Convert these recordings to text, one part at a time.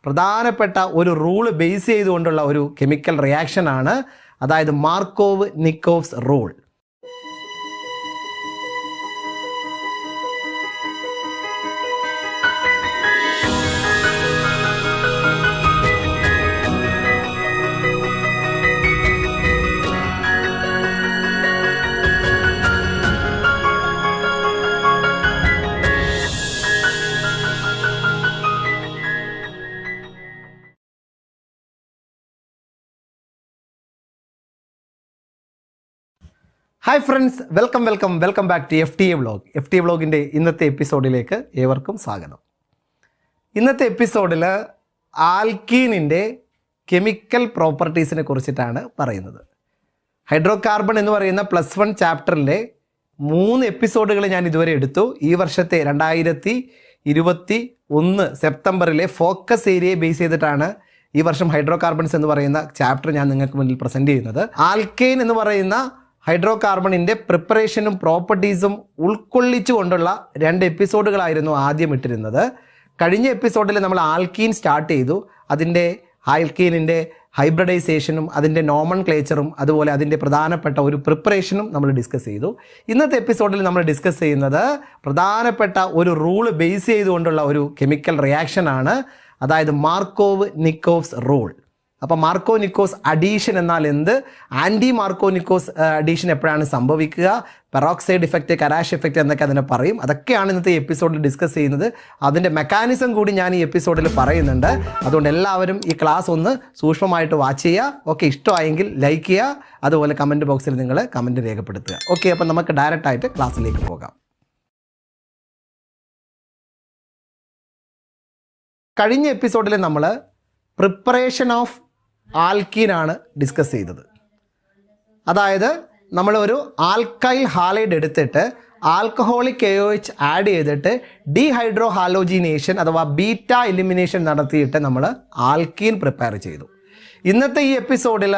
പ്രധാനപ്പെട്ട ഒരു rule base ചെയ്തുകൊണ്ടുള്ള ഒരു കെമിക്കൽ റിയാക്ഷനാണ്, അതായത് Markovnikov's rule. Hi friends, welcome back to FTA vlog. FTA വ്ളോഗിൻ്റെ ഇന്നത്തെ എപ്പിസോഡിലേക്ക് ഏവർക്കും സ്വാഗതം. ഇന്നത്തെ എപ്പിസോഡിൽ ആൽക്കീനിൻ്റെ കെമിക്കൽ പ്രോപ്പർട്ടീസിനെ കുറിച്ചിട്ടാണ് പറയുന്നത്. ഹൈഡ്രോ കാർബൺ എന്ന് പറയുന്ന +1 ചാപ്റ്ററിലെ 3 എപ്പിസോഡുകൾ ഞാൻ ഇതുവരെ എടുത്തു. ഈ വർഷത്തെ 2021 സെപ്റ്റംബറിലെ ഫോക്കസ് ഏരിയയെ ബേസ് ചെയ്തിട്ടാണ് ഈ വർഷം ഹൈഡ്രോ കാർബൺസ് എന്ന് പറയുന്ന ചാപ്റ്റർ ഞാൻ നിങ്ങൾക്ക് മുന്നിൽ പ്രസൻറ്റ് ചെയ്യുന്നത്. ആൽക്കെയിൻ എന്ന് പറയുന്ന ഹൈഡ്രോ കാർബണിൻ്റെ പ്രിപ്പറേഷനും പ്രോപ്പർട്ടീസും ഉൾക്കൊള്ളിച്ചുകൊണ്ടുള്ള 2 എപ്പിസോഡുകളായിരുന്നു ആദ്യം ഇട്ടിരുന്നത്. കഴിഞ്ഞ എപ്പിസോഡിൽ നമ്മൾ ആൽക്കീൻ സ്റ്റാർട്ട് ചെയ്തു. അതിൻ്റെ ആൽക്കീനിൻ്റെ ഹൈബ്രിഡൈസേഷനും അതിൻ്റെ നോമൻക്ലേച്ചറും അതുപോലെ അതിൻ്റെ പ്രധാനപ്പെട്ട ഒരു പ്രിപ്പറേഷനും നമ്മൾ ഡിസ്കസ് ചെയ്തു. ഇന്നത്തെ എപ്പിസോഡിൽ നമ്മൾ ഡിസ്കസ് ചെയ്യുന്നത് പ്രധാനപ്പെട്ട ഒരു റൂൾ ബേസ് ചെയ്തുകൊണ്ടുള്ള ഒരു കെമിക്കൽ റിയാക്ഷനാണ്, അതായത് മാർക്കോവ് നിക്കോവ്സ് റൂൾ. അപ്പോൾ മാർക്കോ നിക്കോസ് അഡീഷൻ എന്നാൽ എന്ത്, ആൻറ്റി മാർക്കോ നിക്കോസ് അഡീഷൻ എപ്പോഴാണ് സംഭവിക്കുക, പെറോക്സൈഡ് ഇഫക്റ്റ്, കരാഷ് ഇഫക്റ്റ് എന്നൊക്കെ അതിനെ പറയും. അതൊക്കെയാണ് ഇന്നത്തെ എപ്പിസോഡിൽ ഡിസ്കസ് ചെയ്യുന്നത്. അതിൻ്റെ മെക്കാനിസം കൂടി ഞാൻ ഈ എപ്പിസോഡിൽ പറയുന്നുണ്ട്. അതുകൊണ്ട് എല്ലാവരും ഈ ക്ലാസ് ഒന്ന് സൂക്ഷ്മമായിട്ട് വാച്ച് ചെയ്യുക. ഓക്കെ, ഇഷ്ടമായെങ്കിൽ ലൈക്ക് ചെയ്യുക, അതുപോലെ കമൻറ്റ് ബോക്സിൽ നിങ്ങൾ കമൻറ്റ് രേഖപ്പെടുത്തുക. ഓക്കെ, അപ്പോൾ നമുക്ക് ഡയറക്റ്റായിട്ട് ക്ലാസ്സിലേക്ക് പോകാം. കഴിഞ്ഞ എപ്പിസോഡിൽ നമ്മൾ പ്രിപ്പറേഷൻ ഓഫ് ആൽക്കീനാണ് ഡിസ്കസ് ചെയ്തത്. അതായത് നമ്മളൊരു ആൽക്കൈൽ ഹാലൈഡ് എടുത്തിട്ട് ആൽക്കഹോളിക് AOH ആഡ് ചെയ്തിട്ട് ഡീഹൈഡ്രോ ഹാലോജിനേഷൻ അഥവാ ബീറ്റ എലിമിനേഷൻ നടത്തിയിട്ട് നമ്മൾ ആൽക്കീൻ പ്രിപ്പയർ ചെയ്തു. ഇന്നത്തെ ഈ എപ്പിസോഡിൽ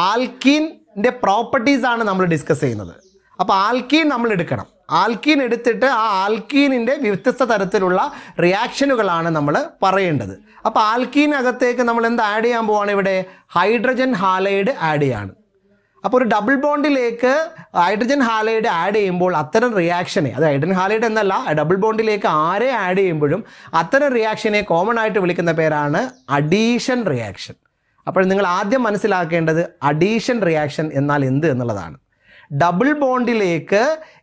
ആൽക്കീൻ്റെ പ്രോപ്പർട്ടീസാണ് നമ്മൾ ഡിസ്കസ് ചെയ്യുന്നത്. അപ്പോൾ ആൽക്കീൻ നമ്മൾ എടുക്കണം. ആൽക്കീൻ എടുത്തിട്ട് ആ ആൽക്കീനിൻ്റെ വ്യത്യസ്ത തരത്തിലുള്ള റിയാക്ഷനുകളാണ് നമ്മൾ പറയേണ്ടത്. അപ്പോൾ ആൽക്കീനകത്തേക്ക് നമ്മൾ എന്ത് ആഡ് ചെയ്യാൻ പോവാണ്? ഇവിടെ ഹൈഡ്രജൻ ഹാലൈഡ് ആഡ് ചെയ്യാണ്. അപ്പോൾ ഒരു ഡബിൾ ബോണ്ടിലേക്ക് ഹൈഡ്രജൻ ഹാലൈഡ് ആഡ് ചെയ്യുമ്പോൾ അത്തരം റിയാക്ഷനെ, അത് ഹൈഡ്രജൻ ഹാലൈഡ് എന്നല്ല, ഡബിൾ ബോണ്ടിലേക്ക് ആരെ ആഡ് ചെയ്യുമ്പോഴും അത്തരം റിയാക്ഷനെ കോമൺ ആയിട്ട് വിളിക്കുന്ന പേരാണ് അഡീഷൻ റിയാക്ഷൻ. അപ്പോൾ നിങ്ങൾ ആദ്യം മനസ്സിലാക്കേണ്ടത് അഡീഷൻ റിയാക്ഷൻ എന്നാൽ എന്ത് എന്നുള്ളതാണ്. ഡബിൾ ബോണ്ടിലേക്ക്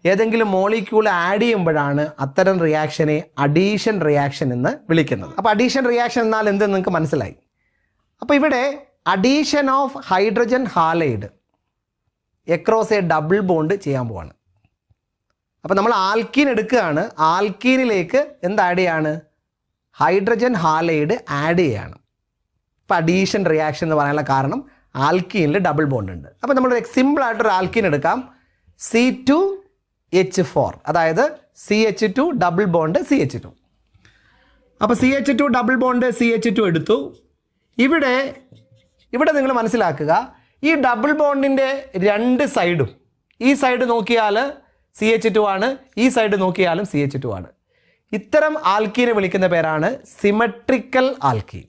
ഏതെങ്കിലും മോളിക്യൂൾ ആഡ് ചെയ്യുമ്പോഴാണ് അത്തരം റിയാക്ഷനെ അഡീഷൻ റിയാക്ഷൻ എന്ന് വിളിക്കുന്നത്. അപ്പോൾ അഡീഷൻ റിയാക്ഷൻ എന്നാൽ എന്ത് നിങ്ങൾക്ക് മനസ്സിലായി. അപ്പോൾ ഇവിടെ addition of hydrogen halide across a double bond ചെയ്യാൻ പോവാണ്. അപ്പോൾ നമ്മൾ ആൽക്കീൻ എടുക്കുകയാണ്. ആൽക്കീനിലേക്ക് എന്ത് ആഡ് ചെയ്യാണ്? ഹൈഡ്രജൻ ഹാലൈഡ് ആഡ് ചെയ്യാണ്. ഇപ്പോൾ അഡീഷൻ റിയാക്ഷൻ എന്ന് പറയാനുള്ള കാരണം ആൽക്കീനിൽ ഡബിൾ ബോണ്ട് ഉണ്ട്. അപ്പോൾ നമ്മൾ സിമ്പിളായിട്ടൊരു ആൽക്കീൻ എടുക്കാം, C2H4, അതായത് CH2 ഡബിൾ ബോണ്ട് CH2. അപ്പോൾ CH2 ഡബിൾ ബോണ്ട് CH2 എടുത്തു. ഇവിടെ നിങ്ങൾ മനസ്സിലാക്കുക, ഈ ഡബിൾ ബോണ്ടിൻ്റെ 2 സൈഡും, ഈ സൈഡ് നോക്കിയാൽ CH2 ആണ്, ഈ സൈഡ് നോക്കിയാലും CH2 ആണ്. ഇത്തരം ആൽക്കീനെ വിളിക്കുന്ന പേരാണ് സിമെട്രിക്കൽ ആൽക്കീൻ.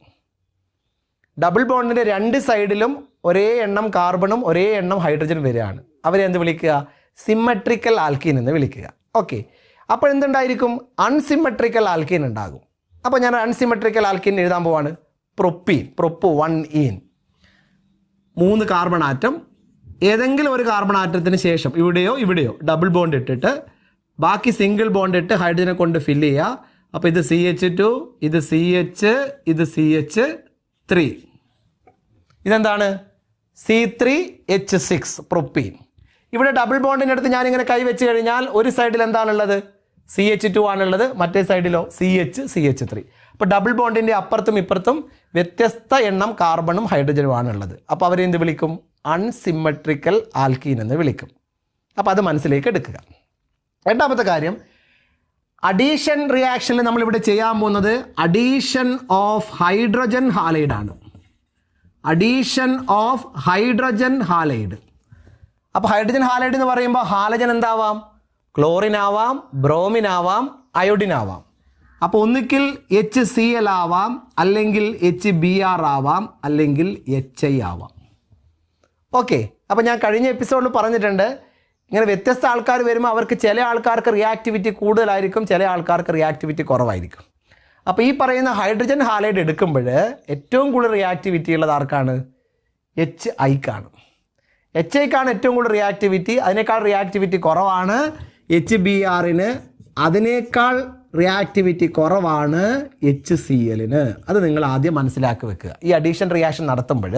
ഡബിൾ ബോണ്ടിൻ്റെ 2 സൈഡിലും ഒരേ എണ്ണം കാർബണും ഒരേ എണ്ണം ഹൈഡ്രജൻ വരികയാണ്. അവരെ എന്ത് വിളിക്കുക? സിമെട്രിക്കൽ ആൽക്കീൻ എന്ന് വിളിക്കുക. ഓക്കെ, അപ്പോൾ എന്തുണ്ടായിരിക്കും? അൺസിമെട്രിക്കൽ ആൽക്കീൻ ഉണ്ടാകും. അപ്പോൾ ഞാൻ അൺസിമെട്രിക്കൽ ആൽക്കീൻ എഴുതാൻ പോവാണ്. പ്രൊപ്പ് 1 3 കാർബൺ ആറ്റം, ഏതെങ്കിലും ഒരു കാർബൺ ആറ്റത്തിന് ശേഷം ഇവിടെയോ ഡബിൾ ബോണ്ട് ഇട്ടിട്ട് ബാക്കി സിംഗിൾ ബോണ്ട് ഇട്ട് ഹൈഡ്രജനെ കൊണ്ട് ഫില്ല് ചെയ്യുക. അപ്പോൾ ഇത് CH2, ഇത് CH, ഇത് CH3. ഇതെന്താണ്? C3H6 propene. ഇവിടെ ഡബിൾ ബോണ്ടിൻ്റെ അടുത്ത് ഞാനിങ്ങനെ കൈ വെച്ച് കഴിഞ്ഞാൽ ഒരു സൈഡിൽ എന്താണുള്ളത്? CH2 ആണുള്ളത്, മറ്റേ സൈഡിലോ CH3. അപ്പോൾ ഡബിൾ ബോണ്ടിൻ്റെ അപ്പുറത്തും ഇപ്പുറത്തും വ്യത്യസ്ത എണ്ണം കാർബണും ഹൈഡ്രജനും ആണുള്ളത്. അപ്പോൾ അവരെ എന്ത് വിളിക്കും? അൺസിമെട്രിക്കൽ ആൽക്കീൻ എന്ന് വിളിക്കും. അപ്പോൾ അത് മനസ്സിലേക്ക് എടുക്കുക. രണ്ടാമത്തെ കാര്യം, അഡീഷൻ റിയാക്ഷനിൽ നമ്മളിവിടെ ചെയ്യാൻ പോകുന്നത് അഡീഷൻ ഓഫ് ഹൈഡ്രജൻ ഹാലൈഡ് ആണ്. Addition of hydrogen halide. അപ്പോൾ ഹൈഡ്രജൻ ഹാലൈഡ് എന്ന് പറയുമ്പോൾ ഹാലജൻ എന്താവാം? ക്ലോറിൻ ആവാം, ബ്രോമിൻ ആവാം, അയോഡിൻ ആവാം. അപ്പോൾ ഒന്നുകിൽ HCl ആവാം, അല്ലെങ്കിൽ HBr ആവാം, അല്ലെങ്കിൽ HI ആവാം. ഓക്കെ, അപ്പോൾ ഞാൻ കഴിഞ്ഞ എപ്പിസോഡിൽ പറഞ്ഞിട്ടുണ്ട്, ഇങ്ങനെ വ്യത്യസ്ത ആൾക്കാർ വരുമ്പോൾ അവർക്ക് ചില ആൾക്കാർക്ക് റിയാക്ടിവിറ്റി കൂടുതലായിരിക്കും, ചില ആൾക്കാർക്ക് റിയാക്ടിവിറ്റി കുറവായിരിക്കും. അപ്പോൾ ഈ പറയുന്ന ഹൈഡ്രജൻ ഹാലൈഡ് എടുക്കുമ്പോൾ ഏറ്റവും കൂടുതൽ റിയാക്ടിവിറ്റി ഉള്ളത് ആർക്കാണ്? HIക്കാണ്. HIക്കാണ് ഏറ്റവും കൂടുതൽ റിയാക്ടിവിറ്റി. അതിനേക്കാൾ റിയാക്ടിവിറ്റി കുറവാണ് HBrന്, അതിനേക്കാൾ റിയാക്ടിവിറ്റി കുറവാണ് HClന്. അത് നിങ്ങൾ ആദ്യം മനസ്സിലാക്കി വെക്കുക. ഈ അഡീഷൻ റിയാക്ഷൻ നടത്തുമ്പോൾ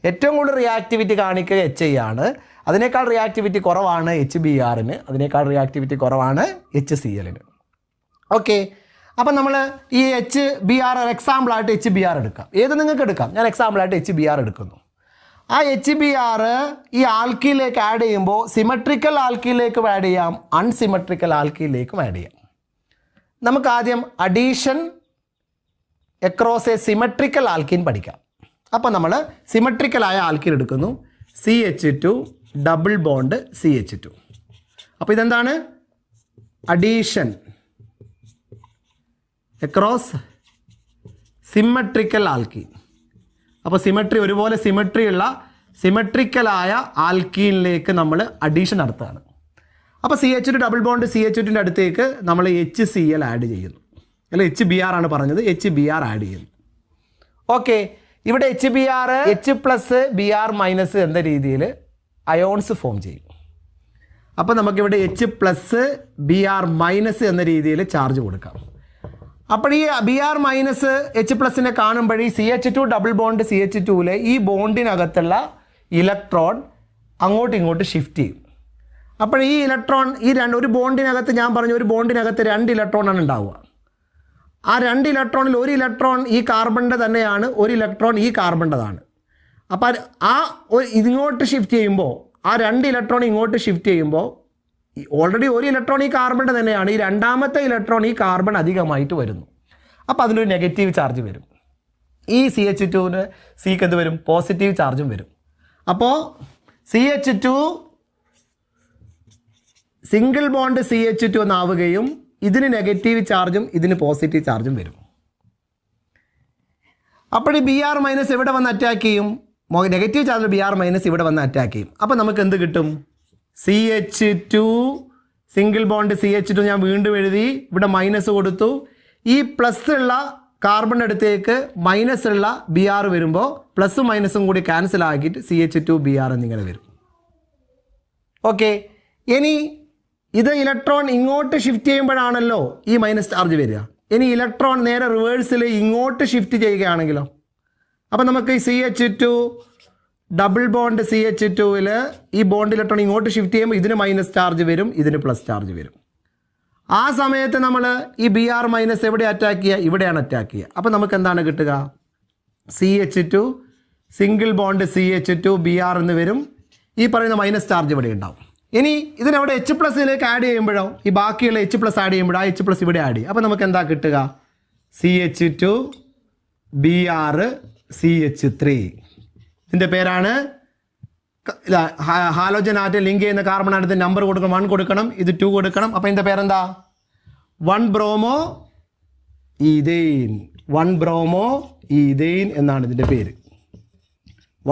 ഏറ്റവും കൂടുതൽ റിയാക്ടിവിറ്റി കാണിക്കുക HI ആണ്, അതിനേക്കാൾ റിയാക്ടിവിറ്റി കുറവാണ് HBrന്, അതിനേക്കാൾ റിയാക്ടിവിറ്റി കുറവാണ് HClന്. ഓക്കെ, അപ്പം നമ്മൾ ഈ HBr എക്സാമ്പിളായിട്ട് HBr എടുക്കാം. ഏത് നിങ്ങൾക്ക് എടുക്കാം, ഞാൻ എക്സാമ്പിളായിട്ട് HBr എടുക്കുന്നു. ആ HBr ഈ ആൽക്കീനിലേക്ക് ആഡ് ചെയ്യുമ്പോൾ സിമെട്രിക്കൽ ആൽക്കീനിലേക്കും ആഡ് ചെയ്യാം, അൺസിമെട്രിക്കൽ ആൽക്കീനിലേക്കും ആഡ് ചെയ്യാം. നമുക്ക് ആദ്യം addition across a symmetrical alkene പഠിക്കാം. അപ്പോൾ നമ്മൾ സിമെട്രിക്കലായ ആൽക്കീൻ എടുക്കുന്നു, CH2 ഡബിൾ ബോണ്ട് CH2. അപ്പോൾ ഇതെന്താണ്? Addition across symmetrical alkene. അപ്പോൾ സിമെട്രി ഒരുപോലെ സിമെട്രിയുള്ള സിമെട്രിക്കലായ ആൽക്കീനിലേക്ക് നമ്മൾ അഡീഷൻ നടത്തുകയാണ്. അപ്പോൾ CH2 ഡബിൾ ബോണ്ട് CH2ൻ്റെ അടുത്തേക്ക് നമ്മൾ HCl ആഡ് ചെയ്യുന്നു, അല്ല HBr ആണ് പറഞ്ഞത്, HBr ആഡ് ചെയ്യുന്നു. ഓക്കെ, ഇവിടെ HBr H+Br- എന്ന രീതിയിൽ അയോൺസ് ഫോം ചെയ്യും. അപ്പോൾ നമുക്കിവിടെ H+Br- എന്ന രീതിയിൽ ചാർജ് കൊടുക്കാം. അപ്പോൾ ഈ Br- H+നെ കാണുമ്പോൾ ഈ CH2 ഡബിൾ ബോണ്ട് CH2ലെ ഈ ബോണ്ടിനകത്തുള്ള ഇലക്ട്രോൺ അങ്ങോട്ടും ഇങ്ങോട്ട് ഷിഫ്റ്റ് ചെയ്യും. അപ്പോൾ ഈ ഇലക്ട്രോൺ ഒരു ബോണ്ടിനകത്ത്, ഞാൻ പറഞ്ഞു ഒരു ബോണ്ടിനകത്ത് 2 ഇലക്ട്രോണാണ് ഉണ്ടാവുക. ആ 2 ഇലക്ട്രോണിൽ ഒരു ഇലക്ട്രോൺ ഈ കാർബണിൻ്റെ തന്നെയാണ്, ഒരു ഇലക്ട്രോൺ ഈ കാർബണിൻ്റെതാണ്. അപ്പോൾ ഇങ്ങോട്ട് ഷിഫ്റ്റ് ചെയ്യുമ്പോൾ, ആ 2 ഇലക്ട്രോൺ ഇങ്ങോട്ട് ഷിഫ്റ്റ് ചെയ്യുമ്പോൾ ഓൾറെഡി ഒരു ഇലക്ട്രോൺ ഈ കാർബണിൻ്റെ തന്നെയാണ്, ഈ രണ്ടാമത്തെ ഇലക്ട്രോൺ ഈ കാർബൺ അധികമായിട്ട് വരുന്നു. അപ്പോൾ അതിനൊരു നെഗറ്റീവ് ചാർജ് വരും. ഈ CH2ന് സിക്ക് എന്ത് വരും? പോസിറ്റീവ് ചാർജും വരും. അപ്പോൾ CH2 സിംഗിൾ ബോണ്ട് CH2 എന്നാവുകയും ഇതിന് നെഗറ്റീവ് ചാർജും ഇതിന് പോസിറ്റീവ് ചാർജും വരും. അപ്പോൾ ഈ Br- എവിടെ വന്ന് അറ്റാക്ക് ചെയ്യും? നെഗറ്റീവ് ചാർജ് Br- ഇവിടെ വന്ന് അറ്റാക്ക് ചെയ്യും. അപ്പോൾ നമുക്ക് എന്ത് കിട്ടും? CH2 സിംഗിൾ ബോണ്ട് CH2 ഞാൻ വീണ്ടും എഴുതി, ഇവിടെ മൈനസ് കൊടുത്തു. ഈ പ്ലസ് ഉള്ള കാർബൺ അടുത്തേക്ക് മൈനസ് ഉള്ള Br വരുമ്പോൾ പ്ലസും മൈനസും കൂടി ക്യാൻസൽ ആക്കിയിട്ട് CH2 Br എന്നിങ്ങനെ വരും. ഓക്കെ, ഇനി ഇത് ഇലക്ട്രോൺ ഇങ്ങോട്ട് ഷിഫ്റ്റ് ചെയ്യുമ്പോഴാണല്ലോ ഈ മൈനസ് ചാർജ് വരിക. ഇനി ഇലക്ട്രോൺ നേരെ റിവേഴ്സിൽ ഇങ്ങോട്ട് ഷിഫ്റ്റ് ചെയ്യുകയാണെങ്കിലോ? അപ്പോൾ നമുക്ക് ഈ CH2 ഡബിൾ ബോണ്ട് CH2ൽ ഈ ബോണ്ട് ഇലക്ട്രോൺ ഇങ്ങോട്ട് ഷിഫ്റ്റ് ചെയ്യുമ്പോൾ ഇതിന് മൈനസ് ചാർജ് വരും, ഇതിന് പ്ലസ് ചാർജ് വരും. ആ സമയത്ത് നമ്മൾ ഈ Br- എവിടെ അറ്റാക്ക് ചെയ്യുക? ഇവിടെയാണ് അറ്റാക്ക് ചെയ്യുക. അപ്പോൾ നമുക്ക് എന്താണ് കിട്ടുക? CH2 single bond CH2 Br എന്ന് വരും. ഈ പറയുന്ന മൈനസ് ചാർജ് ഇവിടെ ഉണ്ടാവും. ഇനി ഇതിനവിടെ H+ലേക്ക് ആഡ് ചെയ്യുമ്പോഴോ, ഈ ബാക്കിയുള്ള H+ ആഡ് ചെയ്യുമ്പോഴോ ആ H+ ഇവിടെ ആഡ് ചെയ്യും. അപ്പോൾ നമുക്ക് എന്താ കിട്ടുക? CH2 Br CH3. ഇതിൻ്റെ പേരാണ് ഹാലോജൻ ആറ്റം ലിങ്ക് ചെയ്യുന്ന കാർബൺ ആറ്റത്തിന് നമ്പർ കൊടുക്കണം, 1 കൊടുക്കണം, ഇത് 2 കൊടുക്കണം. അപ്പോൾ ഇതിൻ്റെ പേരെന്താ? 1 ബ്രോമോ ഈഥെയ്ൻ. 1 ബ്രോമോ ഈഥെയ്ൻ എന്നാണ് ഇതിൻ്റെ പേര്.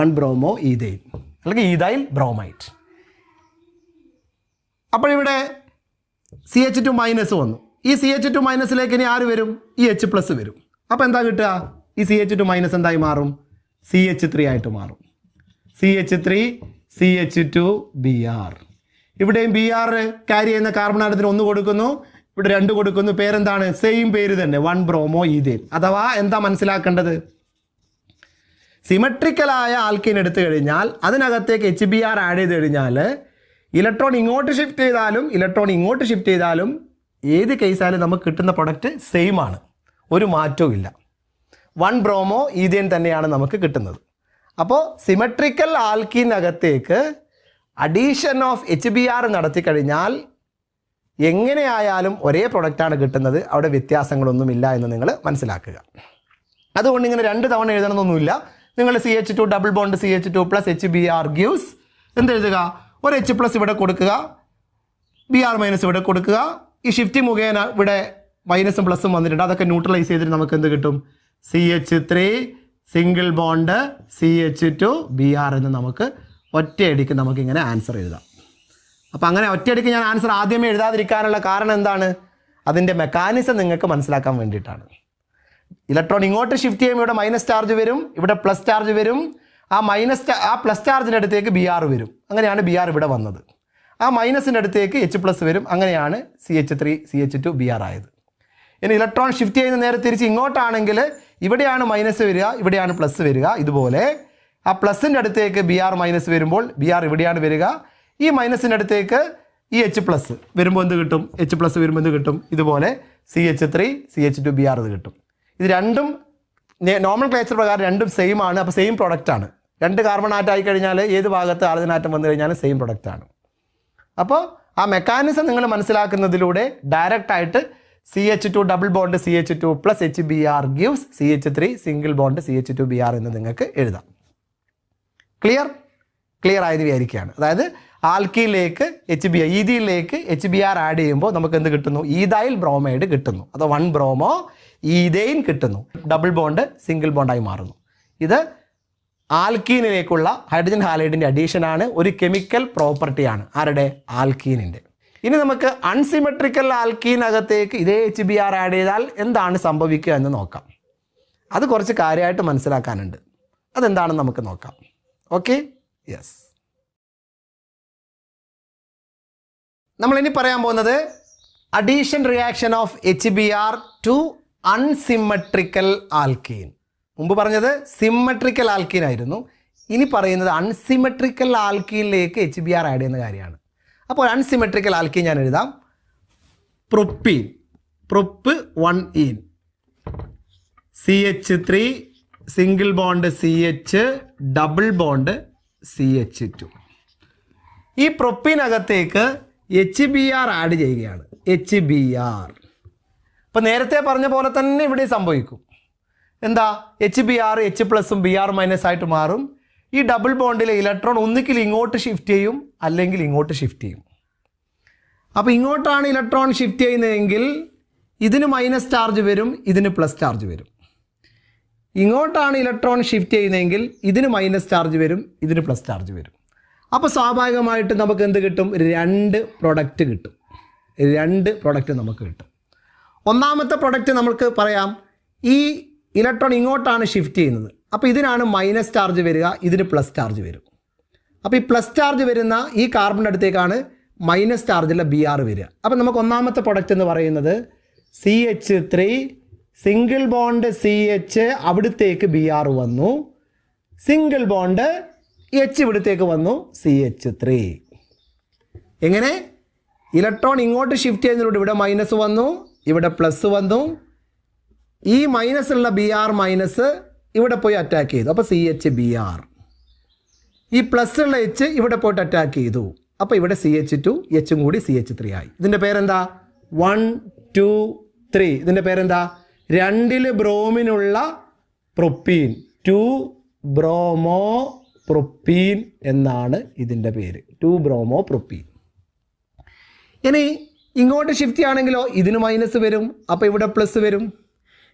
1 ബ്രോമോ ഈഥെയ്ൻ അല്ലെങ്കിൽ ഈഥൈൽ ബ്രോമൈഡ്. അപ്പോൾ ഇവിടെ CH2 മൈനസ് വന്നു. ഈ CH2 മൈനസിലേക്ക് ഇനി ആര് വരും? ഈ H+ വരും. അപ്പോൾ എന്താ കിട്ടുക? ഈ CH2 മൈനസ് എന്തായി മാറും? CH3 ആയിട്ട് മാറും. CH3 CH2 Br. ഇവിടെയും Br ക്യാരി ചെയ്യുന്ന കാർബൺ ആറ്റത്തിന് 1 കൊടുക്കുന്നു, ഇവിടെ 2 കൊടുക്കുന്നു. പേരെന്താണ്? സെയിം പേര് തന്നെ, 1 ബ്രോമോ ഈഥെയ്ൻ. അഥവാ എന്താ മനസ്സിലാക്കേണ്ടത്? സിമെട്രിക്കലായ ആൽക്കീൻ എടുത്തു കഴിഞ്ഞാൽ അതിനകത്തേക്ക് HBr ആഡ് ചെയ്ത് കഴിഞ്ഞാൽ ഇലക്ട്രോൺ ഇങ്ങോട്ട് ഷിഫ്റ്റ് ചെയ്താലും ഇലക്ട്രോൺ ഇങ്ങോട്ട് ഷിഫ്റ്റ് ചെയ്താലും ഏത് കേസായാലും നമുക്ക് കിട്ടുന്ന പ്രൊഡക്റ്റ് സെയിം ആണ്, ഒരു മാറ്റവും ഇല്ല. 1 ബ്രോമോ ഈഥെയ്ൻ തന്നെയാണ് നമുക്ക് കിട്ടുന്നത്. അപ്പോൾ സിമെട്രിക്കൽ ആൽക്കീനകത്തേക്ക് അഡീഷൻ ഓഫ് HBr നടത്തി കഴിഞ്ഞാൽ എങ്ങനെയായാലും ഒരേ പ്രൊഡക്റ്റാണ് കിട്ടുന്നത്, അവിടെ വ്യത്യാസങ്ങളൊന്നുമില്ല എന്ന് നിങ്ങൾ മനസ്സിലാക്കുക. അതുകൊണ്ട് ഇങ്ങനെ 2 തവണ എഴുതണമെന്നൊന്നുമില്ല. നിങ്ങൾ CH2 double bond CH2 plus HBr gives എന്തെഴുതുക? ഒരു H+ ഇവിടെ കൊടുക്കുക, Br- ഇവിടെ കൊടുക്കുക. ഈ ഷിഫ്റ്റ് മുഖേന ഇവിടെ മൈനസും പ്ലസും വന്നിട്ടുണ്ട്. അതൊക്കെ ന്യൂട്രലൈസ് ചെയ്തിട്ട് നമുക്ക് എന്ത് കിട്ടും? CH3 സിംഗിൾ ബോണ്ട് CH2Br എന്ന് നമുക്ക് ഒറ്റയടിക്ക് നമുക്കിങ്ങനെ ആൻസർ എഴുതാം. അപ്പോൾ അങ്ങനെ ഒറ്റയടിക്ക് ഞാൻ ആൻസർ ആദ്യമേ എഴുതാതിരിക്കാനുള്ള കാരണം എന്താണ്? അതിൻ്റെ മെക്കാനിസം നിങ്ങൾക്ക് മനസ്സിലാക്കാൻ വേണ്ടിയിട്ടാണ്. ഇലക്ട്രോൺ ഇങ്ങോട്ട് ഷിഫ്റ്റ് ചെയ്യുമ്പോൾ ഇവിടെ മൈനസ് ചാർജ് വരും, ഇവിടെ പ്ലസ് ചാർജ് വരും. ആ പ്ലസ് ചാർജിൻ്റെ അടുത്തേക്ക് Br വരും. അങ്ങനെയാണ് Br ഇവിടെ വന്നത്. ആ മൈനസിൻ്റെ അടുത്തേക്ക് H+ വരും. അങ്ങനെയാണ് CH3 CH2Br ആയത്. ഇനി ഇലക്ട്രോൺ ഷിഫ്റ്റ് ചെയ്യുന്ന നേരെ തിരിച്ച് ഇങ്ങോട്ടാണെങ്കിൽ ഇവിടെയാണ് മൈനസ് വരിക, ഇവിടെയാണ് പ്ലസ് വരിക. ഇതുപോലെ ആ പ്ലസിൻ്റെ അടുത്തേക്ക് Br മൈനസ് വരുമ്പോൾ Br ഇവിടെയാണ് വരിക. ഈ മൈനസിൻ്റെ അടുത്തേക്ക് ഈ H+ വരുമ്പോൾ എന്ത് കിട്ടും? H+ വരുമ്പോൾ എന്ത് കിട്ടും? ഇതുപോലെ CH3 CH2Br ഇത് കിട്ടും. ഇത് രണ്ടും നോർമൽ ക്ലേച്ചർ പ്രകാരം രണ്ടും സെയിം ആണ്. അപ്പോൾ സെയിം പ്രൊഡക്റ്റ് ആണ്. 2 കാർബൺ ആറ്റം ആയി കഴിഞ്ഞാൽ ഏത് ഭാഗത്ത് ഹൈഡ്രജൻ ആറ്റം വന്നു കഴിഞ്ഞാൽ സെയിം പ്രൊഡക്റ്റ് ആണ്. അപ്പോൾ ആ മെക്കാനിസം നിങ്ങൾ മനസ്സിലാക്കുന്നതിലൂടെ ഡയറക്റ്റ് ആയിട്ട് CH2 double bond CH2 plus HBr gives CH3 single bond CH2Br എന്ന് നിങ്ങൾക്ക് എഴുതാം. ക്ലിയർ ആയത് വിചാരിക്കുകയാണ്. അതായത് ആൽക്കീനിലേക്ക് ഈഥീനിലേക്ക് HBr ആഡ് ചെയ്യുമ്പോൾ നമുക്ക് എന്ത് കിട്ടുന്നു? ഈഥൈൽ ബ്രോമൈഡ് കിട്ടുന്നു. അതോ 1 ബ്രോമോ ഈഥെയിൻ കിട്ടുന്നു. ഡബിൾ ബോണ്ട് സിംഗിൾ ബോണ്ടായി മാറുന്നു. ഇത് ആൽക്കീനിലേക്കുള്ള ഹൈഡ്രജൻ ഹാലൈഡിൻ്റെ അഡീഷനാണ്. ഒരു കെമിക്കൽ പ്രോപ്പർട്ടിയാണ് ആരുടെ? ആൽക്കീനിൻ്റെ. ഇനി നമുക്ക് അൺസിമെട്രിക്കൽ ആൽക്കീനകത്തേക്ക് ഇതേ HBr ആഡ് ചെയ്താൽ എന്താണ് സംഭവിക്കുക എന്ന് നോക്കാം. അത് കുറച്ച് കാര്യമായിട്ട് മനസ്സിലാക്കാനുണ്ട്. അതെന്താണെന്ന് നമുക്ക് നോക്കാം. Okay, yes. നമ്മളിനി പറയാൻ പോകുന്നത് addition reaction of HBr to unsymmetrical alkene. മുമ്പ് പറഞ്ഞത് സിമെട്രിക്കൽ ആൽക്കീൻ ആയിരുന്നു. ഇനി പറയുന്നത് അൺസിമെട്രിക്കൽ ആൽക്കീനിലേക്ക് HBr ആഡ് ചെയ്യുന്ന കാര്യമാണ്. അപ്പോൾ അൺസിമെട്രിക്കൽ ആൽക്കീൻ ഞാൻ എഴുതാം. Propene, prop 1 CH3 single bond CH double bond CH2. ഈ പ്രൊപ്പീനകത്തേക്ക് HBr ആഡ് ചെയ്യുകയാണ്. HBr അപ്പോൾ നേരത്തെ പറഞ്ഞ പോലെ തന്നെ ഇവിടെ സംഭവിക്കും. എന്താ? HBr H+ഉം Br- ആയിട്ട് മാറും. ഈ ഡബിൾ ബോണ്ടിലെ ഇലക്ട്രോൺ ഒന്നുകിൽ ഇങ്ങോട്ട് ഷിഫ്റ്റ് ചെയ്യും, അല്ലെങ്കിൽ ഇങ്ങോട്ട് ഷിഫ്റ്റ് ചെയ്യും. അപ്പോൾ ഇങ്ങോട്ടാണ് ഇലക്ട്രോൺ ഷിഫ്റ്റ് ചെയ്യുന്നതെങ്കിൽ ഇതിന് മൈനസ് ചാർജ് വരും, ഇതിന് പ്ലസ് ചാർജ് വരും. ഇങ്ങോട്ടാണ് ഇലക്ട്രോൺ ഷിഫ്റ്റ് ചെയ്യുന്നതെങ്കിൽ ഇതിന് മൈനസ് ചാർജ് വരും, ഇതിന് പ്ലസ് ചാർജ് വരും. അപ്പോൾ സ്വാഭാവികമായിട്ട് നമുക്ക് എന്ത് കിട്ടും? 2 പ്രൊഡക്റ്റ് കിട്ടും. 2 പ്രൊഡക്റ്റ് നമുക്ക് കിട്ടും. ഒന്നാമത്തെ പ്രൊഡക്റ്റ് നമുക്ക് പറയാം, ഈ ഇലക്ട്രോൺ ഇങ്ങോട്ടാണ് ഷിഫ്റ്റ് ചെയ്യുന്നത്. അപ്പോൾ ഇതിനാണ് മൈനസ് ചാർജ് വരിക, ഇതിന് പ്ലസ് ചാർജ് വരും. അപ്പോൾ ഈ പ്ലസ് ചാർജ് വരുന്ന ഈ കാർബണിൻ്റെ അടുത്തേക്കാണ് മൈനസ് ചാർജുള്ള Br വരിക. അപ്പോൾ നമുക്ക് ഒന്നാമത്തെ പ്രൊഡക്റ്റ് എന്ന് പറയുന്നത് CH3 സിംഗിൾ ബോണ്ട് CH അവിടത്തേക്ക് Br വന്നു, സിംഗിൾ ബോണ്ട് H ഇവിടത്തേക്ക് വന്നു CH3. എങ്ങനെ? ഇലക്ട്രോൺ ഇങ്ങോട്ട് ഷിഫ്റ്റ് ചെയ്യുന്നതിലൂടെ ഇവിടെ മൈനസ് വന്നു, ഇവിടെ പ്ലസ് വന്നു. ഈ മൈനസ് ഉള്ള Br മൈനസ് ഇവിടെ പോയി അറ്റാക്ക് ചെയ്തു. അപ്പോൾ CHBr. ഈ പ്ലസ് ഉള്ള H ഇവിടെ പോയിട്ട് അറ്റാക്ക് ചെയ്തു. അപ്പോൾ ഇവിടെ CH2 Hും കൂടി CH3 ആയി. ഇതിൻ്റെ പേരെന്താ? 1 2 3. ഇതിൻ്റെ പേരെന്താ? 2 ബ്രോമിനുള്ള പ്രൊപ്പീൻ, 2 ബ്രോമോ പ്രൊപ്പീൻ എന്നാണ് ഇതിൻ്റെ പേര്. 2 ബ്രോമോ പ്രൊപ്പീൻ. ഇനി ഇങ്ങോട്ട് ഷിഫ്റ്റ് ആണെങ്കിലോ ഇതിന് മൈനസ് വരും, അപ്പോൾ ഇവിടെ പ്ലസ് വരും.